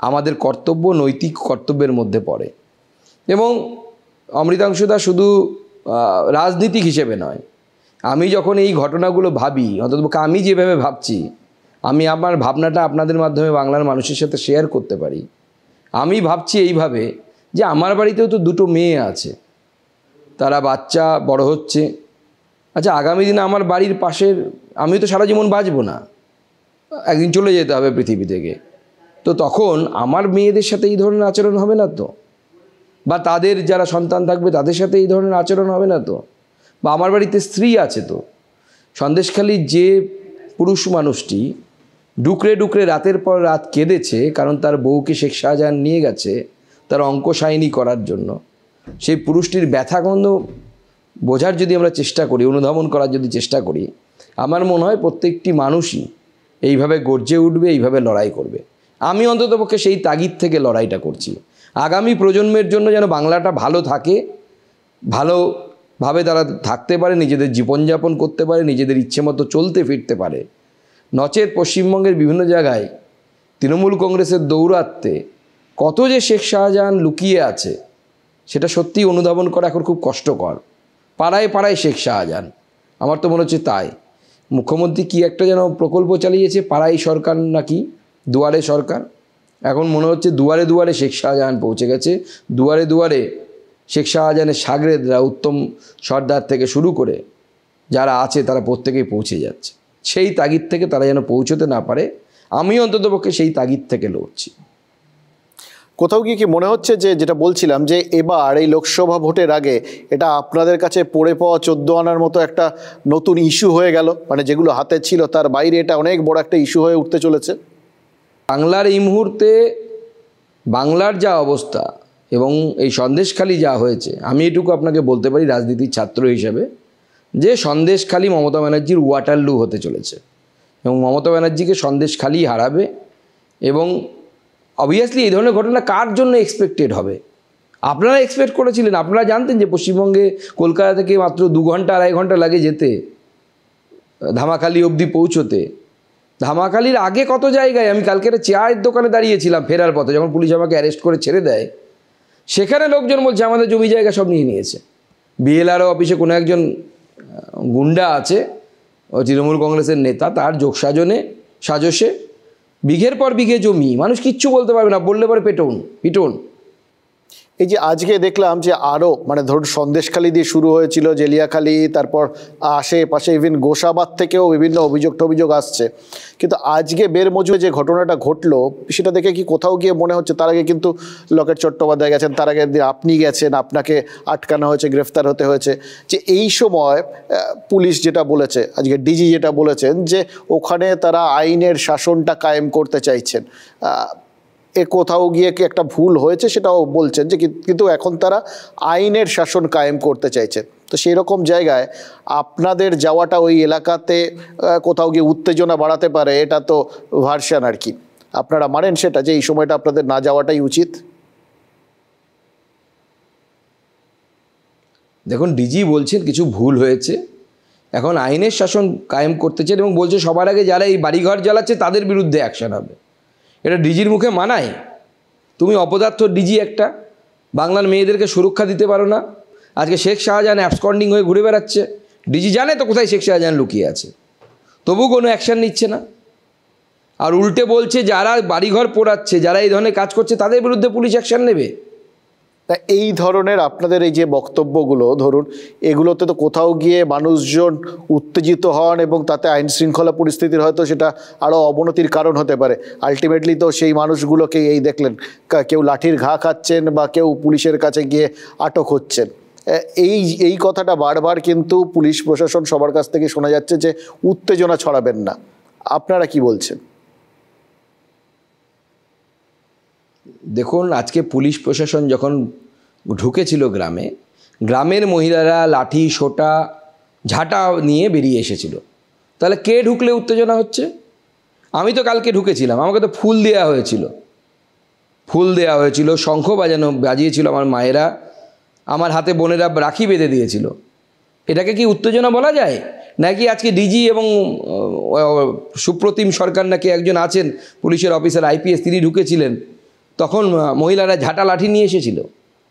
আমাদের কর্তব্য, নৈতিক কর্তব্যের মধ্যে পড়ে। এবং অমৃতাংশুদা শুধু রাজনীতিক হিসেবে নয়, আমি যখন এই ঘটনাগুলো ভাবি, অন্ততপক্ষে আমি যেভাবে ভাবছি, আমি আমার ভাবনাটা আপনাদের মাধ্যমে বাংলার মানুষের সাথে শেয়ার করতে পারি। আমি ভাবছি এইভাবে যে আমার বাড়িতেও তো দুটো মেয়ে আছে, তারা বাচ্চা বড় হচ্ছে। আচ্ছা, আগামী দিনে আমার বাড়ির পাশের, আমি তো সারা জীবন বাঁচবো না, একদিন চলে যেতে হবে পৃথিবী থেকে। তো তখন আমার মেয়েদের সাথে এই ধরনের আচরণ হবে না তো? বা তাদের যারা সন্তান থাকবে তাদের সাথে এই ধরনের আচরণ হবে না তো? বা আমার বাড়িতে স্ত্রী আছে তো? সন্দেশখালীর যে পুরুষ মানুষটি ডুকরে ডুকরে রাতের পর রাত কেঁদেছে কারণ তার বউকে শেখ শাহজাহান নিয়ে গেছে তার অঙ্কশাইনি করার জন্য, সেই পুরুষটির ব্যথাগন্ধ বোঝার যদি আমরা চেষ্টা করি, অনুধাবন করার যদি চেষ্টা করি, আমার মনে হয় প্রত্যেকটি মানুষই এইভাবে গর্জে উঠবে, এইভাবে লড়াই করবে। আমি অন্ততপক্ষে সেই তাগিদ থেকে লড়াইটা করছি। আগামী প্রজন্মের জন্য যেন বাংলাটা ভালো থাকে, ভালোভাবে তারা থাকতে পারে, নিজেদের জীবনযাপন করতে পারে, নিজেদের ইচ্ছে মতো চলতে ফিরতে পারে। নচেত পশ্চিমবঙ্গের বিভিন্ন জায়গায় তৃণমূল কংগ্রেসের দৌরাত্মে কত যে শেখ শাহজাহান লুকিয়ে আছে সেটা সত্যিই অনুধাবন করা এখন খুব কষ্টকর। পাড়ায় পাড়ায় শেখ শাহজাহান, আমার তো মনে হচ্ছে তাই। মুখ্যমন্ত্রী কি একটা যেন প্রকল্প চালিয়েছে, পাড়াই সরকার নাকি দুয়ারে সরকার। এখন মনে হচ্ছে দুয়ারে দুয়ারে শেখ শাহজাহান পৌঁছে গেছে। দুয়ারে দুয়ারে শেখ শাহজাহানের সাগরেদরা, উত্তম সর্দার থেকে শুরু করে যারা আছে তারা প্রত্যেকেই পৌঁছে যাচ্ছে। সেই তাগিদ থেকে তারা যেন পৌঁছতে না পারে, আমি অন্ততপক্ষে সেই তাগিদ থেকে লড়ছি। কোথাও গিয়ে কি মনে হচ্ছে যে, যেটা বলছিলাম, যে এবার এই লোকসভা ভোটের আগে এটা আপনাদের কাছে পড়ে পাওয়া 14 আনার মতো একটা নতুন ইস্যু হয়ে গেল? মানে যেগুলো হাতে ছিল তার বাইরে এটা অনেক বড় একটা ইস্যু হয়ে উঠতে চলেছে। বাংলার এই মুহূর্তে বাংলার যা অবস্থা এবং এই সন্দেশখালি যা হয়েছে, আমি এটুকু আপনাকে বলতে পারি রাজনীতির ছাত্র হিসেবে, যে সন্দেশখালি মমতা ব্যানার্জির ওয়াটারলু হতে চলেছে এবং মমতা ব্যানার্জিকে সন্দেশখালি হারাবে। এবং অবভিয়াসলি এই ধরনের ঘটনা কার জন্য এক্সপেক্টেড হবে? আপনারা এক্সপেক্ট করেছিলেন? আপনারা জানতেন যে পশ্চিমবঙ্গে কলকাতা থেকে মাত্র 2 ঘন্টা 2.5 ঘন্টা লাগে যেতে ধামাখালি অবধি পৌঁছতে। ধামাখালির আগে কত জায়গায়, আমি কালকে একটা চায়ের দোকানে দাঁড়িয়েছিলাম ফেরার পথে, যখন পুলিশ আমাকে অ্যারেস্ট করে ছেড়ে দেয়, সেখানে লোকজন বলছে আমাদের জমি জায়গা সব নিয়ে নিয়েছে। বিএলআরও অফিসে কোনো একজন গুন্ডা আছে, ও তৃণমূল কংগ্রেসের নেতা, তার সাজসে বিঘের পর বিঘে জমি, মানুষ কিচ্ছু বলতে পারবে না, বললে পরে পিটুন। এই যে আজকে দেখলাম যে আরও মানে ধরুন সন্দেশখালি দিয়ে শুরু হয়েছিল, জেলিয়াখালি, তারপর আশেপাশে ইভিন গোসাবাদ থেকেও বিভিন্ন অভিযোগ আসছে, কিন্তু আজকে বেরমজুরে যে ঘটনাটা ঘটলো সেটা দেখে কি কোথাও গিয়ে মনে হচ্ছে, তার আগে কিন্তু লকেট চট্টোপাধ্যায় গেছেন, তার আগে আপনি গেছেন, আপনাকে আটকানো হয়েছে, গ্রেফতার হতে হয়েছে, যে এই সময় পুলিশ যেটা বলেছে, আজকে ডিজি যেটা বলেছেন যে ওখানে তারা আইনের শাসনটা কায়েম করতে চাইছেন, এ কোথাও গিয়ে কি একটা ভুল হয়েছে সেটাও বলছেন, যে কিন্তু এখন তারা আইনের শাসন কায়েম করতে চাইছেন। তো সেই রকম জায়গায় আপনাদের যাওয়াটা ওই এলাকাতে কোথাও গিয়ে উত্তেজনা বাড়াতে পারে, এটা তো ভার্সন আর কি। আপনারা মানেন সেটা যে এই সময়টা আপনাদের না যাওয়াটাই উচিত? দেখুন, ডিজি বলছেন কিছু ভুল হয়েছে, এখন আইনের শাসন কায়েম করতে চান এবং বলছে সবার আগে যারা এই বাড়িঘর জ্বালাচ্ছে তাদের বিরুদ্ধে অ্যাকশন হবে। এটা ডিজির মুখে মানায়? তুমি অপদার্থ ডিজি একটা, বাংলার মেয়েদেরকে সুরক্ষা দিতে পারো না। আজকে শেখ শাহজাহান অ্যাবসকন্ডিং হয়ে ঘুরে বেড়াচ্ছে, ডিজি জানে তো কোথায় শেখ শাহজাহান লুকিয়ে আছে, তবু কোনো অ্যাকশান নিচ্ছে না। আর উল্টে বলছে যারা বাড়িঘর পোড়াচ্ছে, যারা এই ধরনের কাজ করছে তাদের বিরুদ্ধে পুলিশ অ্যাকশান নেবে। তা এই ধরনের আপনাদের এই যে বক্তব্যগুলো, ধরুন এগুলোতে তো কোথাও গিয়ে মানুষজন উত্তেজিত হন এবং তাতে আইন শৃঙ্খলা পরিস্থিতির হয়তো সেটা আরও অবনতির কারণ হতে পারে। আলটিমেটলি তো সেই মানুষগুলোকে এই দেখলেন, কেউ লাঠির ঘা খাচ্ছেন বা কেউ পুলিশের কাছে গিয়ে আটক হচ্ছেন। এই কথাটা বারবার কিন্তু পুলিশ প্রশাসন সবার কাছ থেকে শোনা যাচ্ছে যে উত্তেজনা ছড়াবেন না। আপনারা কি বলছেন? দেখুন, আজকে পুলিশ প্রশাসন যখন ঢুকেছিল গ্রামের মহিলারা লাঠি সোটা ঝাঁটা নিয়ে বেরিয়ে এসেছিল, তাহলে কে ঢুকলে উত্তেজনা হচ্ছে? আমি তো কালকে ঢুকেছিলাম, আমাকে তো ফুল দেওয়া হয়েছিল, শঙ্খ বাজিয়েছিল আমার মায়েরা, আমার হাতে বোনেরা রাখি বেঁধে দিয়েছিল। এটাকে কি উত্তেজনা বলা যায়? নাকি আজকে ডিজি এবং সুপ্রতিম সরকার নাকি একজন আছেন পুলিশের অফিসার IPS, তিনি ঢুকেছিলেন, তখন মহিলারা ঝাঁটা লাঠি নিয়ে এসেছিল?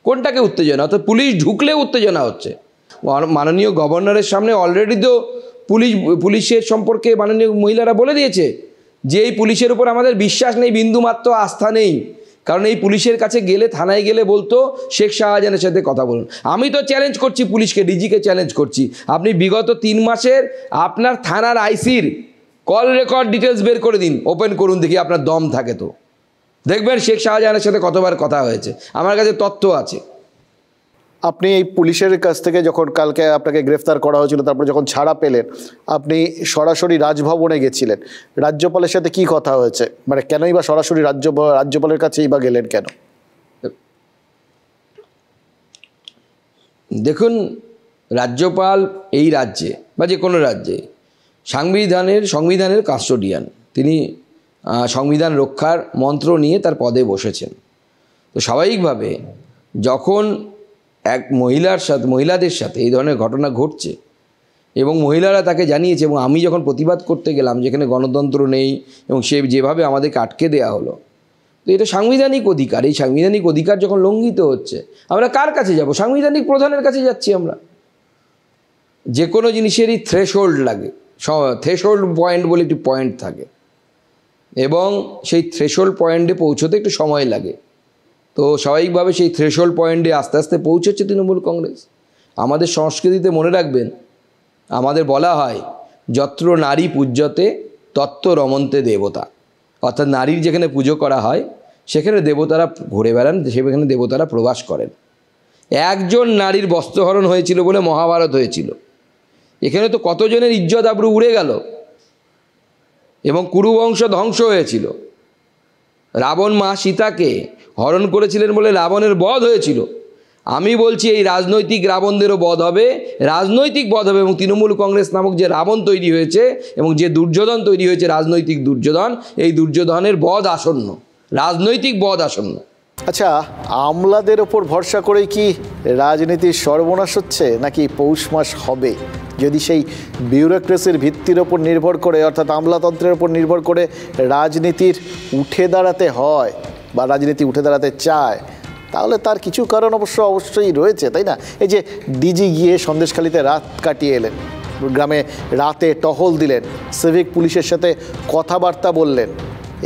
কোনটাকে উত্তেজনা? অর্থাৎ পুলিশ ঢুকলে উত্তেজনা হচ্ছে। মাননীয় গভর্নরের সামনে অলরেডি তো পুলিশের সম্পর্কে মাননীয় মহিলারা বলে দিয়েছে যে এই পুলিশের উপর আমাদের বিশ্বাস নেই, বিন্দুমাত্র আস্থা নেই। কারণ এই পুলিশের কাছে গেলে, থানায় গেলে বলতো শেখ শাহজাহানের সাথে কথা বলুন। আমি তো চ্যালেঞ্জ করছি পুলিশকে, ডিজিকে চ্যালেঞ্জ করছি, আপনি বিগত 3 মাসের আপনার থানার ICর কল রেকর্ড ডিটেলস বের করে দিন, ওপেন করুন, দেখি আপনার দম থাকে তো দেখবেন শেখ শাহজাহানের সাথে কতবার কথা হয়েছে। আমার কাছে তথ্য আছে। আপনি এই পুলিশের কাছ থেকে যখন কালকে আপনাকে গ্রেফতার করা হয়েছিল, তারপর যখন ছাড়া পেলেন, আপনি সরাসরি রাজভবনে গেছিলেন, রাজ্যপালের সাথে কি কথা হয়েছে? মানে কেনই বা সরাসরি রাজ্যপালের কাছেই বা গেলেন কেন? দেখুন, রাজ্যপাল এই রাজ্যে বা যে কোনো রাজ্যে সংবিধানের কাস্টোডিয়ান, তিনি সংবিধান রক্ষার মন্ত্র নিয়ে তার পদে বসেছেন। তো স্বাভাবিকভাবে যখন এক মহিলাদের সাথে এই ধরনের ঘটনা ঘটছে এবং মহিলারা তাকে জানিয়েছে, এবং আমি যখন প্রতিবাদ করতে গেলাম যেখানে গণতন্ত্র নেই এবং সে যেভাবে আমাদেরকে আটকে দেওয়া হলো, তো এটা সাংবিধানিক অধিকার। এই সাংবিধানিক অধিকার যখন লঙ্ঘিত হচ্ছে, আমরা কার কাছে যাব? সাংবিধানিক প্রধানের কাছে যাচ্ছি আমরা। যে কোনো জিনিসেরই থ্রেশহোল্ড লাগে, থ্রেশহোল্ড পয়েন্ট বলে একটি পয়েন্ট থাকে, এবং সেই থ্রেশহোল্ড পয়েন্টে পৌঁছতে একটু সময় লাগে। তো স্বাভাবিকভাবে সেই থ্রেশহোল্ড পয়েন্টে আস্তে আস্তে পৌঁছেছে তৃণমূল কংগ্রেস। আমাদের সংস্কৃতিতে মনে রাখবেন, আমাদের বলা হয় যত্র নারী পূজ্যতে তত্ত্ব রমন্তে দেবতা, অর্থাৎ নারীর যেখানে পুজো করা হয় সেখানে দেবতারা ঘুরে বেড়ান, সেখানে দেবতারা প্রবাস করেন। একজন নারীর বস্ত্রহরণ হয়েছিল বলে মহাভারত হয়েছিল, এখানে তো কতজনের ইজ্জত আবরু উড়ে গেল এবং কুরুবংশ ধ্বংস হয়েছিল। রাবণ মা সীতাকে হরণ করেছিলেন বলে রাবণের বধ হয়েছিল। আমি বলছি এই রাজনৈতিক রাবণদেরও বধ হবে, রাজনৈতিক বধ হবে, এবং তৃণমূল কংগ্রেস নামক যে রাবণ তৈরি হয়েছে এবং যে দুর্যোধন তৈরি হয়েছে, রাজনৈতিক দুর্যোধন, এই দুর্যোধনের বধ আসন্ন, রাজনৈতিক বধ আসন্ন। আচ্ছা, আমলাদের ওপর ভরসা করেই কি রাজনীতির সর্বনাশ হচ্ছে, নাকি পৌষ মাস হবে? যদি সেই বিউরোক্রেসির ভিত্তির ওপর নির্ভর করে, অর্থাৎ আমলাতন্ত্রের ওপর নির্ভর করে রাজনীতির উঠে দাঁড়াতে হয় বা রাজনীতি উঠে দাঁড়াতে চায়, তাহলে তার কিছু কারণ অবশ্যই রয়েছে, তাই না? এই যে ডিজি গিয়ে সন্দেশখালিতে রাত কাটিয়ে এলেন, গ্রামে রাতে টহল দিলেন, সিভিক পুলিশের সাথে কথাবার্তা বললেন,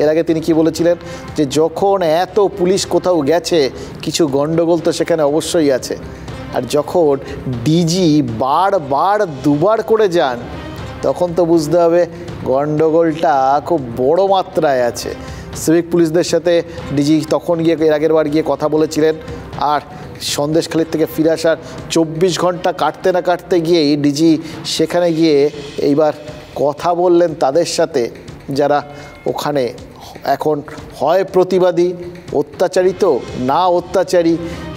এর আগে তিনি কি বলেছিলেন, যে যখন এত পুলিশ কোথাও গেছে কিছু গণ্ডগোল তো সেখানে অবশ্যই আছে, আর যখন ডিজি বারবার দুবার করে যান তখন তো বুঝতে হবে গণ্ডগোলটা খুব বড় মাত্রায় আছে। সিভিক পুলিশদের সাথে ডিজি তখন গিয়ে এর আগের বার গিয়ে কথা বলেছিলেন, আর সন্দেশখালির থেকে ফিরে আসার 24 ঘন্টা কাটতে না কাটতে গিয়েই ডিজি সেখানে গিয়ে এইবার কথা বললেন তাদের সাথে যারা ওখানে এখন হয় প্রতিবাদী, অত্যাচারিত না অত্যাচারী,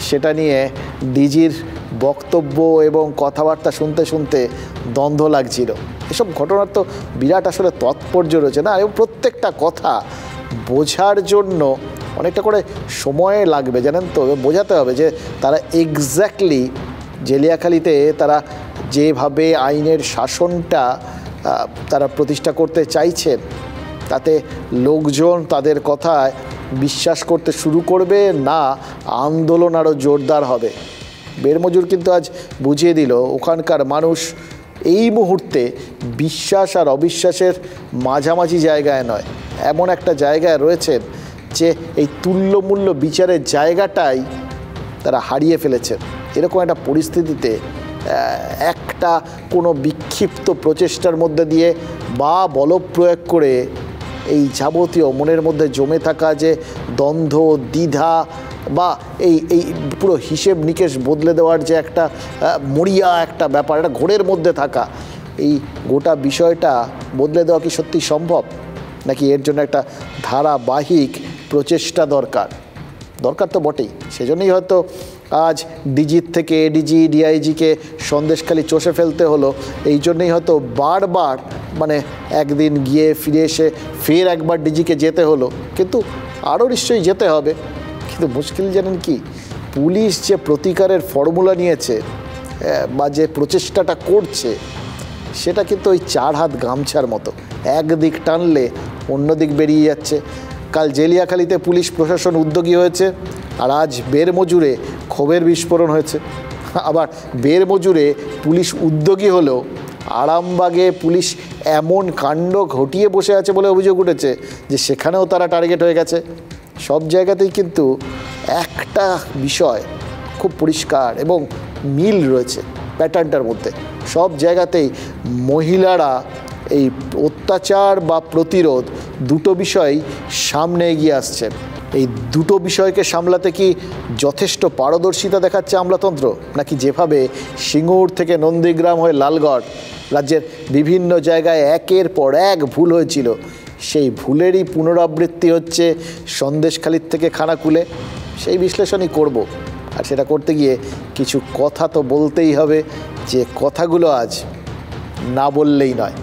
সেটা নিয়ে ডিজির বক্তব্য এবং কথাবার্তা শুনতে শুনতে দ্বন্দ্ব লাগছিল। এসব ঘটনার তো বিরাট আসলে তাৎপর্য রয়েছে না, এবং প্রত্যেকটা কথা বোঝার জন্য অনেকটা করে সময় লাগবে, জানেন তো। বোঝাতে হবে যে তারা এক্স্যাক্টলি জেলিয়াখালিতে তারা যেভাবে আইনের শাসনটা তারা প্রতিষ্ঠা করতে চাইছেন, তাতে লোকজন তাদের কথায় বিশ্বাস করতে শুরু করবে, না আন্দোলন আরও জোরদার হবে। বেরমজুর কিন্তু আজ বুঝিয়ে দিল ওখানকার মানুষ এই মুহূর্তে বিশ্বাস আর অবিশ্বাসের মাঝামাঝি জায়গায় নয়, এমন একটা জায়গায় রয়েছেন যে এই তুল্যমূল্য বিচারের জায়গাটাই তারা হারিয়ে ফেলেছেন। এরকম একটা পরিস্থিতিতে একটা কোনো বিক্ষিপ্ত প্রচেষ্টার মধ্যে দিয়ে বা বলপ্রয়োগ করে এই যাবতীয় মনের মধ্যে জমে থাকা যে দ্বন্দ্ব, দ্বিধা বা এই পুরো হিসেব নিকেশ বদলে দেওয়ার যে একটা মরিয়া একটা ব্যাপার, একটা ঘোরের মধ্যে থাকা, এই গোটা বিষয়টা বদলে দেওয়া কি সত্যি সম্ভব, নাকি এর জন্য একটা ধারাবাহিক প্রচেষ্টা দরকার? দরকার তো বটেই। সেজন্যই হয়তো আজ ডিজির থেকে এডিজি, ডিআইজিকে সন্দেশখালি চষে ফেলতে হলো। এই জন্যই হয়তো বারবার মানে একদিন গিয়ে ফিরে এসে ফের একবার ডিজিকে যেতে হলো, কিন্তু আরও নিশ্চয়ই যেতে হবে। কিন্তু মুশকিল জানেন কি, পুলিশ যে প্রতিকারের ফর্মুলা নিয়েছে বা যে প্রচেষ্টাটা করছে, সেটা কিন্তু ওই 4 হাত গামছার মতো, একদিক টানলে অন্য দিক বেরিয়ে যাচ্ছে। কাল জেলিয়াখালিতে পুলিশ প্রশাসন উদ্যোগী হয়েছে, আর আজ বেরমজুরে ক্ষোভের বিস্ফোরণ হয়েছে। আবার বেরমজুরে পুলিশ উদ্যোগী হলেও আরামবাগে পুলিশ এমন কাণ্ড ঘটিয়ে বসে আছে বলে অভিযোগ উঠেছে যে সেখানেও তারা টার্গেট হয়ে গেছে। সব জায়গাতেই কিন্তু একটা বিষয় খুব পরিষ্কার এবং মিল রয়েছে প্যাটার্নটার মধ্যে। সব জায়গাতেই মহিলারা এই অত্যাচার বা প্রতিরোধ দুটো বিষয় সামনে এগিয়ে আসছে। এই দুটো বিষয়কে সামলাতে কি যথেষ্ট পারদর্শিতা দেখাচ্ছে আমলাতন্ত্র, নাকি যেভাবে সিঙ্গুর থেকে নন্দীগ্রাম হয়ে লালগড় রাজ্যের বিভিন্ন জায়গায় একের পর এক ভুল হয়েছিল, সেই ভুলেরই পুনরাবৃত্তি হচ্ছে সন্দেশখালির থেকে খানাকুলে? সেই বিশ্লেষণই করব। আর সেটা করতে গিয়ে কিছু কথা তো বলতেই হবে, যে কথাগুলো আজ না বললেই নয়।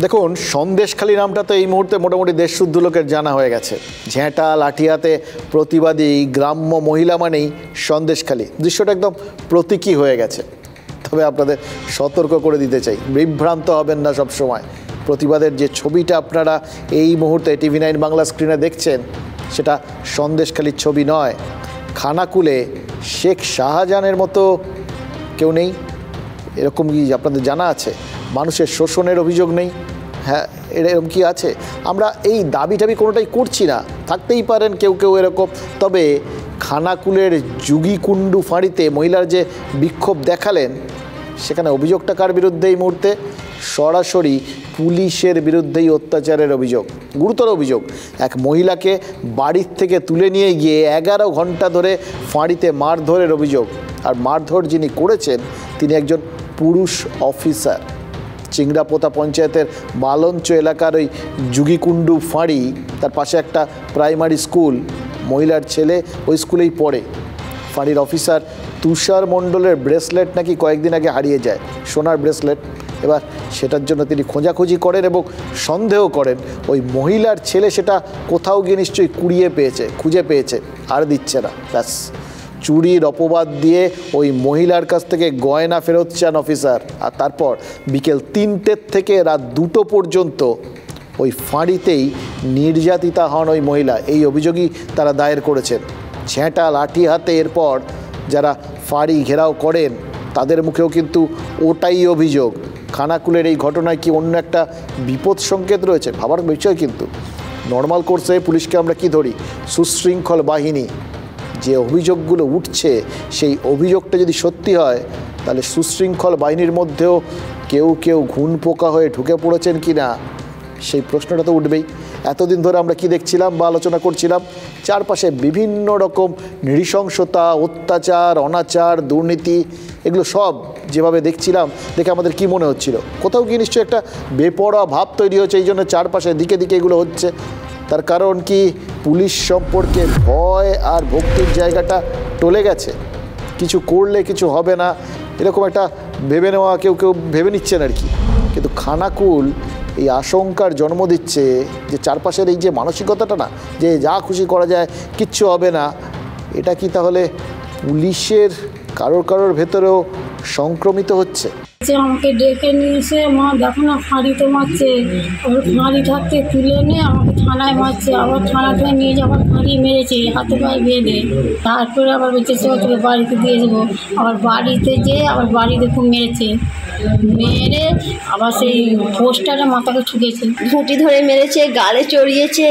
দেখুন, সন্দেশখালি নামটা তো এই মুহূর্তে মোটামুটি দেশশুদ্ধ লোকের জানা হয়ে গেছে। ঝেঁটা লাঠিয়াতে প্রতিবাদী গ্রাম্য মহিলা মানেই সন্দেশখালি, দৃশ্যটা একদম প্রতীকী হয়ে গেছে। তবে আপনাদের সতর্ক করে দিতে চাই, বিভ্রান্ত হবেন না সব সময়। প্রতিবাদের যে ছবিটা আপনারা এই মুহূর্তে TV9 বাংলা স্ক্রিনে দেখছেন, সেটা সন্দেশখালির ছবি নয়। খানাকুলে শেখ শাহজাহানের মতো কেউ নেই, এরকম কি আপনাদের জানা আছে? মানুষের শোষণের অভিযোগ নেই? হ্যাঁ, এরকম কি আছে? আমরা এই দাবি টাবি কোনোটাই করছি না, থাকতেই পারেন কেউ কেউ এরকম। তবে খানাকুলের যুগিকুণ্ডু ফাঁড়িতে মহিলার যে বিক্ষোভ দেখালেন, সেখানে অভিযোগটা কার বিরুদ্ধে এই মুহূর্তে? সরাসরি পুলিশের বিরুদ্ধেই অত্যাচারের অভিযোগ, গুরুতর অভিযোগ। এক মহিলাকে বাড়ির থেকে তুলে নিয়ে গিয়ে 11 ঘন্টা ধরে ফাঁড়িতে মারধরের অভিযোগ। আর মারধর যিনি করেছেন তিনি একজন পুরুষ অফিসার। চিংড়াপোতা পঞ্চায়েতের বালঞ্চ এলাকার ওই যুগিকুণ্ডু ফাঁড়ি, তার পাশে একটা প্রাইমারি স্কুল, মহিলার ছেলে ওই স্কুলেই পড়ে। ফাঁড়ির অফিসার তুষার মণ্ডলের ব্রেসলেট নাকি কয়েকদিন আগে হারিয়ে যায়, সোনার ব্রেসলেট। এবার সেটার জন্য তিনি খোঁজাখুঁজি করেন এবং সন্দেহ করেন ওই মহিলার ছেলে সেটা কোথাও গিয়ে নিশ্চয়ই খুঁজে পেয়েছে, আর দিচ্ছে না। ব্যাস, চুরির অপবাদ দিয়ে ওই মহিলার কাছ থেকে গয়না ফেরত চান অফিসার। আর তারপর বিকেল 3টে থেকে রাত 2টো পর্যন্ত ওই ফাঁড়িতেই নির্যাতিতা হন ওই মহিলা, এই অভিযোগই তারা দায়ের করেছেন। ঝেঁটা লাঠি হাতে এরপর যারা ফাঁড়ি ঘেরাও করেন তাদের মুখেও কিন্তু ওটাই অভিযোগ। খানাকুলের এই ঘটনায় কি অন্য একটা বিপদ সংকেত রয়েছে? ভাবার বিষয়। কিন্তু নর্মাল কোর্সে পুলিশকে আমরা কি ধরি? সুশৃঙ্খল বাহিনী। যে অভিযোগগুলো উঠছে সেই অভিযোগটা যদি সত্যি হয় তাহলে সুশৃঙ্খল বাহিনীর মধ্যেও কেউ কেউ ঘুণ পোকা হয়ে ঢুকে পড়েছেন কি না সেই প্রশ্নটা তো উঠবেই। এতদিন ধরে আমরা কি দেখছিলাম বা আলোচনা করছিলাম? চারপাশে বিভিন্ন রকম নৃশংসতা, অত্যাচার, অনাচার, দুর্নীতি, এগুলো সব যেভাবে দেখছিলাম দেখে আমাদের কি মনে হচ্ছিল? কোথাও কি নিশ্চয়ই একটা বেপরোয়া ভাব তৈরি হচ্ছে, এই জন্য চারপাশে দিকে দিকে এগুলো হচ্ছে। তার কারণ কি পুলিশ সম্পর্কে ভয় আর ভক্তির জায়গাটা টলে গেছে। কিছু করলে কিছু হবে না এরকম একটা ভেবে নেওয়া কেউ কেউ ভেবে নিচ্ছেন আর কি। কিন্তু খানাকুল এই আশঙ্কার জন্ম দিচ্ছে যে চারপাশের এই যে মানসিকতাটা না, যে যা খুশি করা যায়, কিচ্ছু হবে না, এটা কি তাহলে পুলিশের কারোর ভেতরেও সংক্রমিত হচ্ছে? আমাকে ডেকে নিয়ে এসে মা দেখো না ফাঁড়িতে মারছে, ফাঁড়ি থাকতে তুলে নিয়ে আমাকে থানায় মারছে, আবার থানাতে নিয়ে যাবার ফাঁড়ি মেরেছে হাতে পায়ে বেঁধে, তারপরে আবার বলছে তোকে বাড়িতে দিয়ে যাবো। আবার বাড়িতে যেয়ে আবার বাড়িতে খুব মেরেছে, মেরে আবার সেই পোস্টারে মাথাকে ঠুকেছে, ঘুঁটি ধরে মেরেছে, গালে চড়িয়েছে।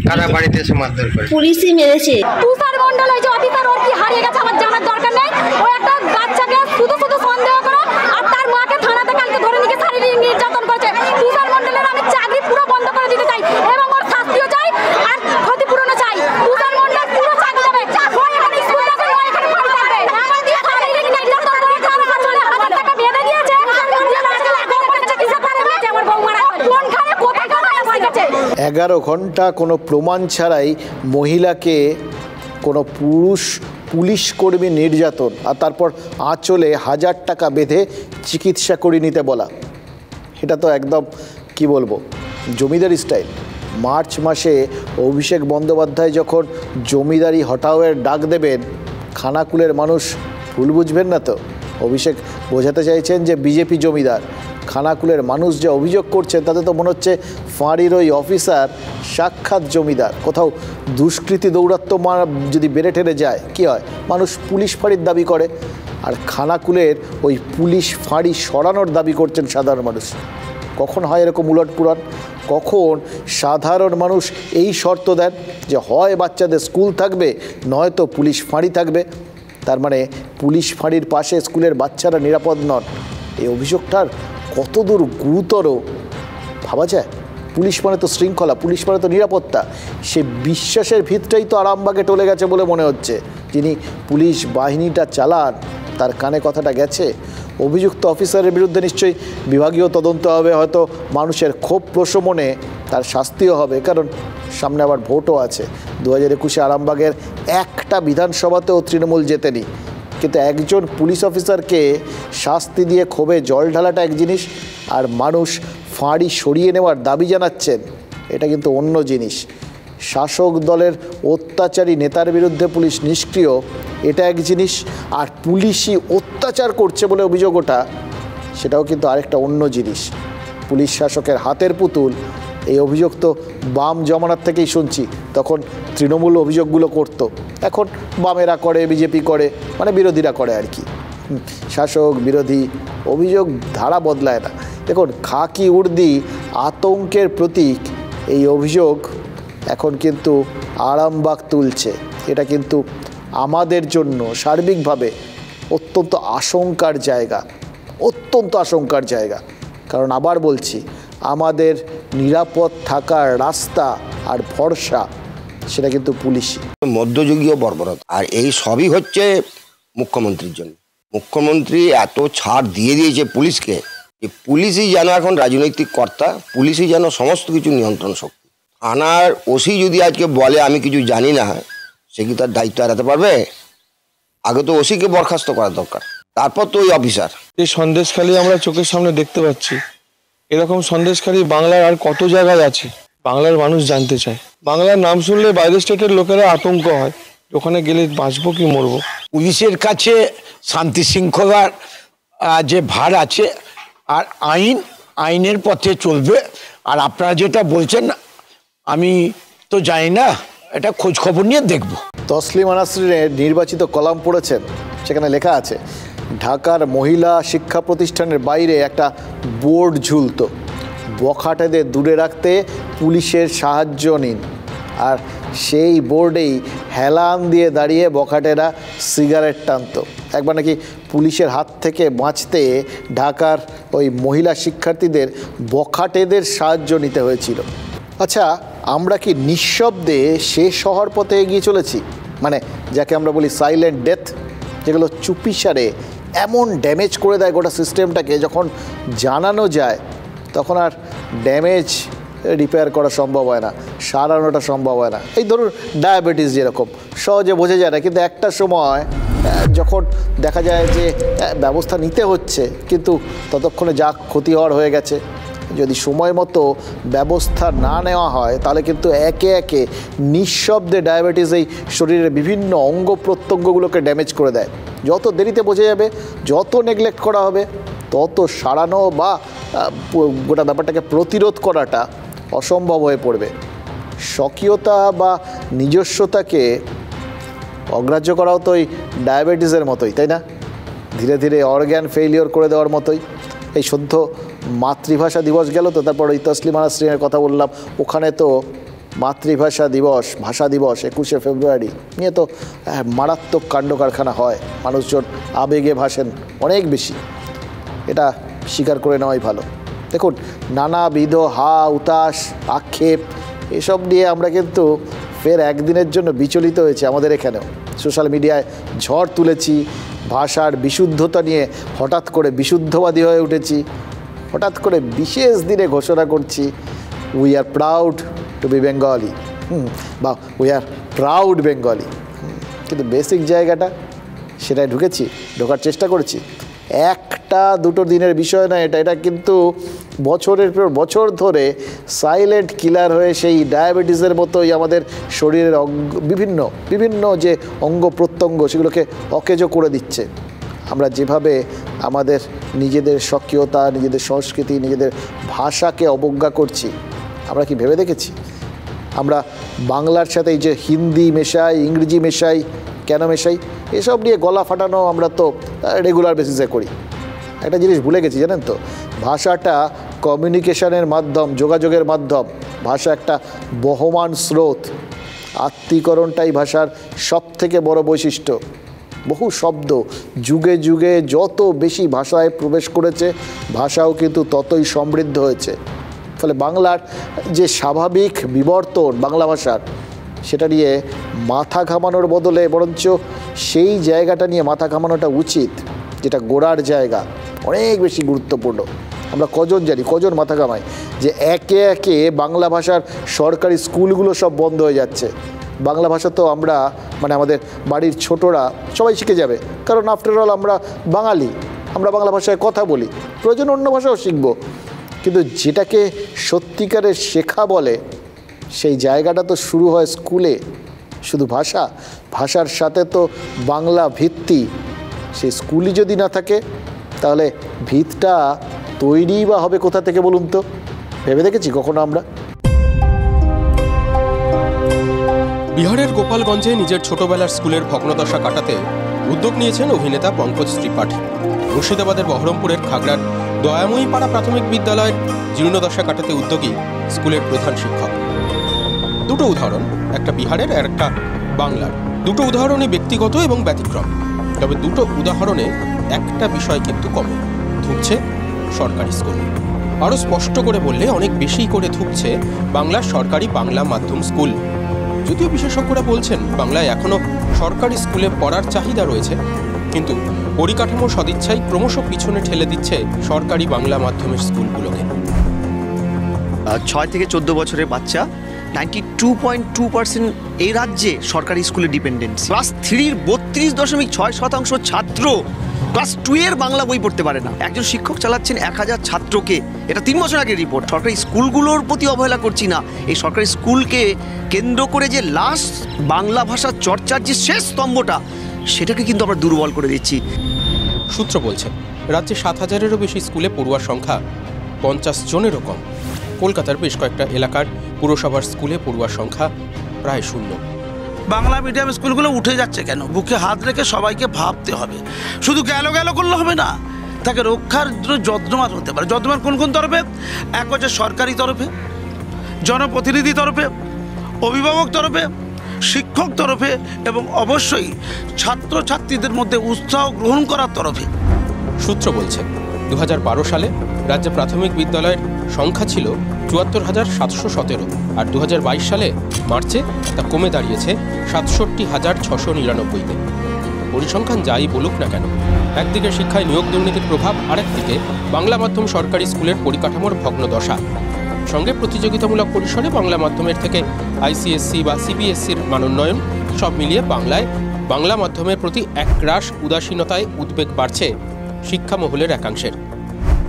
কারা বাড়িতে এসে মারধর করে? পুলিশই মেরেছে। তুষার মণ্ডল ওই যে অফিসার, ওর কি হারিয়ে গেছে আমার জানার দরকার নেই। ও একটা বাচ্চাকে শুধু সন্দেহ করে আর তার মাকে থানাতে কালকে ধরে নিয়ে শারীরিক নির্যাতন করেছে। তুষার মণ্ডলের আমি চাকরি পুরো বন্ধ করে দিতে চাই এবং ওর শাস্তিও চাই আর ক্ষতিপূরণও চাই। তুষার মণ্ডল পুরো চাকরি যাবে, ও এখানে স্কুল যাবে, ও এখানে বাড়ি থাকবে। শারীরিক নির্যাতন করে তার হাজার টাকা বেঁধে দিয়েছে, আমার বৌমারা কোনখানে কোথায় আমার কাছে 11 ঘন্টা কোনো প্রমাণ ছাড়াই মহিলাকে কোনো পুলিশ কর্মী নির্যাতন, আর তারপর আঁচলে 1000 টাকা বেঁধে চিকিৎসা করে নিতে বলা। এটা তো একদম কি বলবো, জমিদারি স্টাইল। মার্চ মাসে অভিষেক বন্দ্যোপাধ্যায় যখন জমিদারি হটাওয়ের ডাক দেবেন, খানাকুলের মানুষ ভুল বুঝবেন না তো? অভিষেক বোঝাতে চাইছেন যে বিজেপি জমিদার। খানাকুলের মানুষ যে অভিযোগ করছেন তাতে তো মনে হচ্ছে ফাঁড়ির ওই অফিসার সাক্ষাৎ জমিদার। কোথাও দুষ্কৃতি দৌরাত্ম্য যদি বেড়ে ঠেড়ে যায় কি হয়? মানুষ পুলিশ ফাঁড়ির দাবি করে, আর খানাকুলের ওই পুলিশ ফাঁড়ি সরানোর দাবি করছেন সাধারণ মানুষ। কখন হয় এরকম উলটপুলট? কখন সাধারণ মানুষ এই শর্ত দেন যে হয় বাচ্চাদের স্কুল থাকবে, নয়তো পুলিশ ফাঁড়ি থাকবে? তার মানে পুলিশ ফাঁড়ির পাশে স্কুলের বাচ্চারা নিরাপদ নন। এই অভিযোগটার কতদূর গুরুতর ভাবা যায়? পুলিশ মানে তো শৃঙ্খলা, পুলিশ মানে তো নিরাপত্তা। সে বিশ্বাসের ভিতটাই তো আরামবাগে টলে গেছে বলে মনে হচ্ছে। যিনি পুলিশ বাহিনীটা চালান তার কানে কথাটা গেছে। অভিযুক্ত অফিসারের বিরুদ্ধে নিশ্চয়ই বিভাগীয় তদন্ত হবে, হয়তো মানুষের ক্ষোভ প্রশমনে তার শাস্তিও হবে, কারণ সামনে আবার ভোটও আছে। 2021 আরামবাগের একটা বিধানসভাতেও তৃণমূল জেতেনি, কিন্তু একজন পুলিশ অফিসারকে শাস্তি দিয়ে ক্ষোভে জল ঢালাটা এক জিনিস, আর মানুষ ফাঁড়ি সরিয়ে নেওয়ার দাবি জানাচ্ছেন এটা কিন্তু অন্য জিনিস। শাসক দলের অত্যাচারী নেতার বিরুদ্ধে পুলিশ নিষ্ক্রিয় এটা এক জিনিস, আর পুলিশই অত্যাচার করছে বলে অভিযোগ ওঠা সেটাও কিন্তু আরেকটা অন্য জিনিস। পুলিশ শাসকের হাতের পুতুল, এই অভিযোগ তো বাম জমানার থেকেই শুনছি। তখন তৃণমূল অভিযোগগুলো করতো, এখন বামেরা করে, বিজেপি করে, মানে বিরোধীরা করে আর কি। শাসক বিরোধী অভিযোগ ধারা বদলায় না। দেখুন, খাকি উর্দি আতঙ্কের প্রতীক, এই অভিযোগ এখন কিন্তু আরামবাগ তুলছে। এটা কিন্তু আমাদের জন্য সার্বিকভাবে অত্যন্ত আশঙ্কার জায়গা, অত্যন্ত আশঙ্কার জায়গা। কারণ আবার বলছি, আমাদের নিরাপদ থাকার রাস্তা আর ভরসা সেটা কিন্তু পুলিশই। মধ্যযুগীয় বর্বরতা, আর এই সবই হচ্ছে মুখ্যমন্ত্রীর জন্য। মুখ্যমন্ত্রী এত ছাড় দিয়ে দিয়েছে পুলিশকে যে পুলিশই যেন এখন রাজনৈতিক কর্তা, পুলিশই যেন সমস্ত কিছু নিয়ন্ত্রণ শক্তি। থানার ওসি যদি আজকে বলে আমি কিছু জানি না, সে কি তার দায়িত্ব এড়াতে পারবে? আগে তো ওসিকে বরখাস্ত করা দরকার, তারপর তো ওই অফিসার। এই সন্দেশখালী আমরা চোখের সামনে দেখতে পাচ্ছি, এরকম সন্দেশখালী বাংলার আর কত জায়গায় আছে? বাংলার মানুষ জানতে চায়। বাংলার নাম শুনলে বাইরের স্টেটের লোকেরা আতঙ্ক হয়, ওখানে গেলে বাঁচবো কি মরবো। পুলিশের কাছে শান্তি শৃঙ্খলার যে ভার আছে, আর আইনের পথে চলবে। আর আপনারা যেটা বলছেন আমি তো জানি না, এটা খোঁজ খবর নিয়ে দেখব। তসলিমা নাসরিনের নির্বাচিত কলাম পড়েছেন, সেখানে লেখা আছে ঢাকার মহিলা শিক্ষা প্রতিষ্ঠানের বাইরে একটা বোর্ড ঝুলতো, বখাটেদের দূরে রাখতে পুলিশের সাহায্য নিন। আর সেই বোর্ডেই হেলান দিয়ে দাঁড়িয়ে বখাটেরা সিগারেট টানতো। একবার নাকি পুলিশের হাত থেকে বাঁচতে ঢাকার ওই মহিলা শিক্ষার্থীদের বখাটেদের সাহায্য নিতে হয়েছিল। আচ্ছা, আমরা কি নিঃশব্দে শেষ হওয়ার পথে এগিয়ে চলেছি? মানে যাকে আমরা বলি সাইলেন্ট ডেথ, যেগুলো চুপিসারে এমন ড্যামেজ করে দেয় গোটা সিস্টেমটাকে, যখন জানানো যায় তখন আর ড্যামেজ রিপেয়ার করা সম্ভব হয় না, সারানোটা সম্ভব হয় না। এই ধরুন ডায়াবেটিস যেরকম সহজে বোঝা যায় না, কিন্তু একটা সময় যখন দেখা যায় যে ব্যবস্থা নিতে হচ্ছে, কিন্তু ততক্ষণে যা ক্ষতি হওয়ার হয়ে গেছে। যদি সময় মতো ব্যবস্থা না নেওয়া হয় তাহলে কিন্তু একে একে নিঃশব্দে ডায়াবেটিস এই শরীরের বিভিন্ন অঙ্গ প্রত্যঙ্গগুলোকে ড্যামেজ করে দেয়। যত দেরিতে বোঝা যাবে, যত নেগলেক্ট করা হবে, তত সারানো বা গোটা ব্যাপারটাকে প্রতিরোধ করাটা অসম্ভব হয়ে পড়বে। স্বকীয়তা বা নিজস্বতাকে অগ্রাহ্য করাও তো ওই ডায়াবেটিসের মতোই, তাই না? ধীরে ধীরে অর্গ্যান ফেইলিওর করে দেওয়ার মতোই। এই সদ্য মাতৃভাষা দিবস গেল তো, তারপর ওই তসলিমা নাসরিনের কথা বললাম, ওখানে তো মাতৃভাষা দিবস, ভাষা দিবস 21শে ফেব্রুয়ারি নিয়ে তো মারাত্মক কাণ্ড কারখানা হয়, মানুষজন আবেগে ভাসেন অনেক বেশি। এটা স্বীকার করে নেওয়াই ভালো। দেখুন, নানাবিধ উতাস আক্ষেপ এসব নিয়ে আমরা কিন্তু ফের একদিনের জন্য বিচলিত হয়েছি। আমাদের এখানেও সোশ্যাল মিডিয়ায় ঝড় তুলেছি, ভাষার বিশুদ্ধতা নিয়ে হঠাৎ করে বিশুদ্ধবাদী হয়ে উঠেছি, হঠাৎ করে বিশেষ দিনে ঘোষণা করছি we are proud to be Bengali বা উই আর প্রাউড বেঙ্গলি। কিন্তু বেসিক জায়গাটা সেটাই ঢোকার চেষ্টা করেছি। একটা দুটো দিনের বিষয় না এটা, এটা কিন্তু বছরের পর বছর ধরে সাইলেন্ট কিলার হয়ে সেই ডায়াবেটিসের মতোই আমাদের শরীরের বিভিন্ন যে অঙ্গ প্রত্যঙ্গ সেগুলোকে অকেজো করে দিচ্ছে। আমরা যেভাবে আমাদের নিজেদের স্বকীয়তা, নিজেদের সংস্কৃতি, নিজেদের ভাষাকে অবজ্ঞা করছি, আমরা কি ভেবে দেখেছি? আমরা বাংলার সাথে এই যে হিন্দি মেশাই, ইংরেজি মেশাই, কেন মেশাই, এসব নিয়ে গলা ফাটানো আমরা তো রেগুলার বেসিসে করি। একটা জিনিস ভুলে গেছি জানেন তো, ভাষাটা কমিউনিকেশনের মাধ্যম, যোগাযোগের মাধ্যম। ভাষা একটা বহমান স্রোত। আত্মীকরণটাই ভাষার সবথেকে বড় বৈশিষ্ট্য। বহু শব্দ যুগে যুগে যত বেশি ভাষায় প্রবেশ করেছে, ভাষাও কিন্তু ততই সমৃদ্ধ হয়েছে। ফলে বাংলার যে স্বাভাবিক বিবর্তন বাংলা ভাষার, সেটা নিয়ে মাথা ঘামানোর বদলে বরঞ্চ সেই জায়গাটা নিয়ে মাথা ঘামানোটা উচিত, যেটা গোড়ার জায়গা, অনেক বেশি গুরুত্বপূর্ণ। আমরা কজন জানি, কজন মাথা ঘামাই যে একে একে বাংলা ভাষার সরকারি স্কুলগুলো সব বন্ধ হয়ে যাচ্ছে। বাংলা ভাষা তো আমরা আমাদের বাড়ির ছোটরা সবাই শিখে যাবে, কারণ আফটার অল আমরা বাঙালি, আমরা বাংলা ভাষায় কথা বলি, প্রয়োজন অন্য ভাষাও শিখব। কিন্তু যেটাকে সত্যিকারের শেখা বলে, সেই জায়গাটা তো শুরু হয় স্কুলে। শুধু ভাষার সাথে তো বাংলা ভিত্তি, সেই স্কুলই যদি না থাকে তাহলে ভিতটা তৈরি বা হবে কোথা থেকে বলুন তো? ভেবে দেখেছি কখনো আমরা? বিহারের গোপালগঞ্জে নিজের ছোটবেলার স্কুলের ভগ্নদশা কাটাতে উদ্যোগ নিয়েছেন অভিনেতা পঙ্কজ ত্রিপাঠী। মুর্শিদাবাদের বহরমপুরের খাগড়ার দয়াময়ী পাড়া প্রাথমিক বিদ্যালয়ের জীর্ণদশা কাটাতে উদ্যোগী স্কুলের প্রধান শিক্ষক। দুটো উদাহরণ, একটা বিহারের আর একটা বাংলার। দুটো উদাহরণই ব্যক্তিগত এবং ব্যতিক্রম, তবে দুটো উদাহরণে একটা বিষয় কিন্তু কমন, ধুঁকছে সরকারি স্কুল। আরও স্পষ্ট করে বললে অনেক বেশি করে ধুঁকছে বাংলার সরকারি বাংলা মাধ্যম স্কুল। যদিও বিশেষজ্ঞরা বলছেন বাংলায় এখনও সরকারি স্কুলে পড়ার চাহিদা রয়েছে, কিন্তু পরিকাঠামো সদিচ্ছাই ক্রমশ পিছনে ঠেলে দিচ্ছে সরকারি বাংলা মাধ্যমের স্কুলগুলোকে। 6 থেকে 14 বছরের বাচ্চা 92.2% এই রাজ্যে সরকারি স্কুলে ডিপেন্ডেন্সি। ক্লাস 3-র 32.6% ছাত্র ক্লাস 2 এর বাংলা বই পড়তে পারে না। একজন শিক্ষক চালাচ্ছেন 1000 ছাত্রকে, এটা 3 বছর আগের রিপোর্ট। সরকারি স্কুলগুলোর প্রতি অবহেলা করছি না, এই সরকারি স্কুলকে কেন্দ্র করে যে লাস্ট বাংলা ভাষার চর্চার যে শেষ স্তম্ভটা, সেটাকে কিন্তু আমরা দুর্বল করে দিচ্ছি। সূত্র বলছে রাজ্যে 7000-এরও বেশি স্কুলে পড়ুয়ার সংখ্যা 50 জনেরও কম। কলকাতার বেশ কয়েকটা এলাকার পুরসভার স্কুলে পড়ুয়ার সংখ্যা প্রায় 0। বাংলা মিডিয়াম স্কুলগুলো উঠে যাচ্ছে কেন? বুকে হাত রেখে সবাইকে ভাবতে হবে। শুধু গেল করলে হবে না, তাকে রক্ষার যত্নবান হতে পারে। যত্নবান কোন কোন তরফে? এক হচ্ছে সরকারি তরফে, জনপ্রতিনিধি তরফে, অভিভাবক তরফে, শিক্ষক তরফে এবং অবশ্যই ছাত্রছাত্রীদের মধ্যে উৎসাহ গ্রহণ করার তরফে। সূত্র বলছে 2012 সালে রাজ্যে প্রাথমিক বিদ্যালয়ের সংখ্যা ছিল 74,717 আর 2022 সালে মার্চে তা কমে দাঁড়িয়েছে 67,699-তে। পরিসংখ্যান যাই বলুক না কেন, একদিকে শিক্ষায় নিয়োগ দুর্নীতির প্রভাব, আরেকদিকে বাংলা মাধ্যম সরকারি স্কুলের পরিকাঠামোর ভগ্নদশা, সঙ্গে প্রতিযোগিতামূলক পরিসরে বাংলা মাধ্যমের থেকে ICSE বা CBSEর মানোন্নয়ন, সব মিলিয়ে বাংলা মাধ্যমের প্রতি একরাশ উদাসীনতায় উদ্বেগ বাড়ছে শিক্ষা মহলের একাংশের।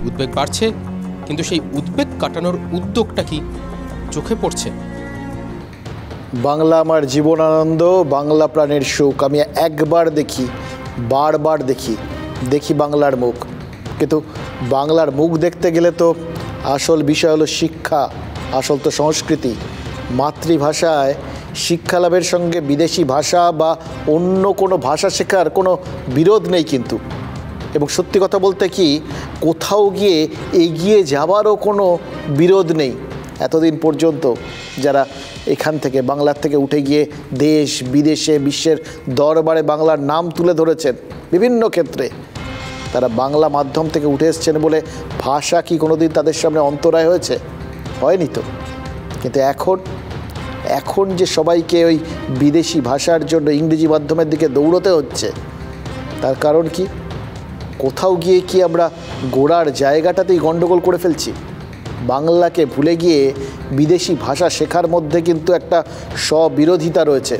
উদ্বেগ বাড়ছে, কিন্তু সেই উদ্বেগ কাটানোর উদ্যোগটা কি চোখে পড়ছে? বাংলা আমার জীবনানন্দ, বাংলা প্রাণের সুখ। আমি একবার দেখি, বারবার দেখি বাংলার মুখ। কিন্তু বাংলার মুখ দেখতে গেলে তো আসল বিষয় হলো শিক্ষা, আসল তো সংস্কৃতি। মাতৃভাষায় শিক্ষা লাভের সঙ্গে বিদেশি ভাষা বা অন্য কোনো ভাষা শেখার কোনো বিরোধ নেই কিন্তু। এবং সত্যি কথা বলতে কি, কোথাও গিয়ে এগিয়ে যাওয়ারও কোনো বিরোধ নেই। এতদিন পর্যন্ত যারা এখান থেকে বাংলার থেকে উঠে গিয়ে দেশ বিদেশে বিশ্বের দরবারে বাংলার নাম তুলে ধরেছেন বিভিন্ন ক্ষেত্রে, তারা বাংলা মাধ্যম থেকে উঠে এসছেন বলে ভাষা কি কোনোদিন তাদের সামনে অন্তরায় হয়েছে? হয়নি তো। কিন্তু এখন যে সবাইকে ওই বিদেশি ভাষার জন্য ইংরেজি মাধ্যমের দিকে দৌড়তে হচ্ছে, তার কারণ কি? কোথাও গিয়ে কি আমরা গোড়ার জায়গাটাতেই গণ্ডগোল করে ফেলছি? বাংলাকে ভুলে গিয়ে বিদেশি ভাষা শেখার মধ্যে কিন্তু একটা স্ববিরোধিতা রয়েছে,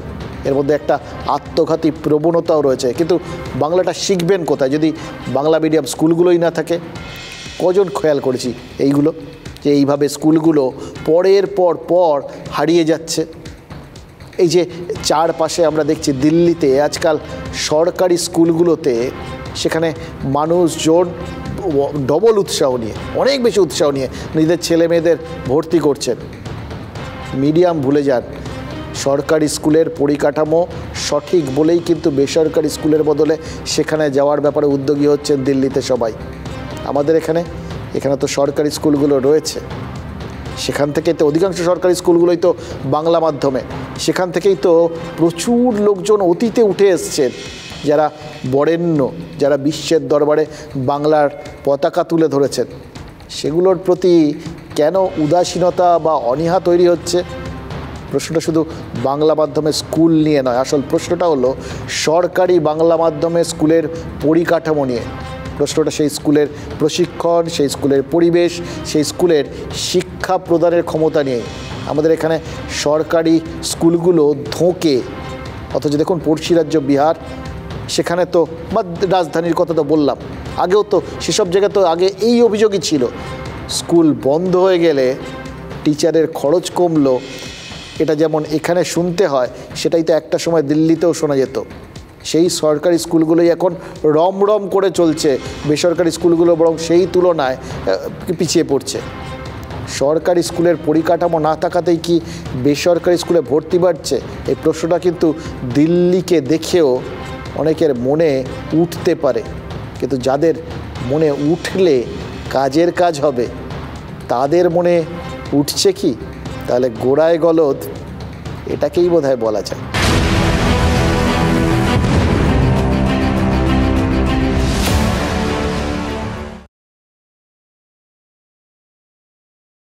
এর মধ্যে একটা আত্মঘাতী প্রবণতাও রয়েছে। কিন্তু বাংলাটা শিখবেন কোথায় যদি বাংলা মিডিয়াম স্কুলগুলোই না থাকে? কজন খেয়াল করেছি এইগুলো, যে এইভাবে স্কুলগুলো পরের পর হারিয়ে যাচ্ছে। এই যে চারপাশে আমরা দেখছি দিল্লিতে আজকাল সরকারি স্কুলগুলোতে, সেখানে মানুষজন ডবল উৎসাহ নিয়ে, অনেক বেশি উৎসাহ নিয়ে নিজেদের ছেলে মেয়েদের ভর্তি করছেন। মিডিয়াম ভুলে যান। সরকারি স্কুলের পরিকাঠামো সঠিক বলেই কিন্তু বেসরকারি স্কুলের বদলে সেখানে যাওয়ার ব্যাপারে উদ্যোগী হচ্ছেন দিল্লিতে সবাই। আমাদের এখানে তো সরকারি স্কুলগুলো রয়েছে, সেখান থেকে তো অধিকাংশ সরকারি স্কুলগুলোই তো বাংলা মাধ্যমে, সেখান থেকেই তো প্রচুর লোকজন অতীতে উঠে এসছেন, যারা বরেণ্য, যারা বিশ্বের দরবারে বাংলার পতাকা তুলে ধরেছেন। সেগুলোর প্রতি কেন উদাসীনতা বা অনীহা তৈরি হচ্ছে? প্রশ্নটা শুধু বাংলা মাধ্যমে স্কুল নিয়ে নয়, আসল প্রশ্নটা হলো সরকারি বাংলা মাধ্যমে স্কুলের পরিকাঠামো নিয়ে। প্রশ্নটা সেই স্কুলের প্রশিক্ষণ, সেই স্কুলের পরিবেশ, সেই স্কুলের শিক্ষা প্রদানের ক্ষমতা নিয়ে। আমাদের এখানে সরকারি স্কুলগুলো ধোঁকে, অথচ দেখুন পড়শি রাজ্য বিহার, সেখানে তো, বা রাজধানীর কথা তো বললাম, আগেও তো সেসব জায়গায় তো আগে এই অভিযোগই ছিল, স্কুল বন্ধ হয়ে গেলে টিচারের খরচ কমলো। এটা যেমন এখানে শুনতে হয়, সেটাই তো একটা সময় দিল্লিতেও শোনা যেত। সেই সরকারি স্কুলগুলোই এখন রমরম করে চলছে, বেসরকারি স্কুলগুলো বরং সেই তুলনায় পিছিয়ে পড়ছে। সরকারি স্কুলের পরিকাঠামো না থাকাতেই কি বেসরকারি স্কুলে ভর্তি বাড়ছে? এই প্রশ্নটা কিন্তু দিল্লিকে দেখেও অনেকের মনে উঠতে পারে। কিন্তু যাদের মনে উঠলে কাজের কাজ হবে, তাদের মনে উঠছে কি? তাহলে গোড়ায় গলদ, এটাকেই বোধহয় বলা যায়।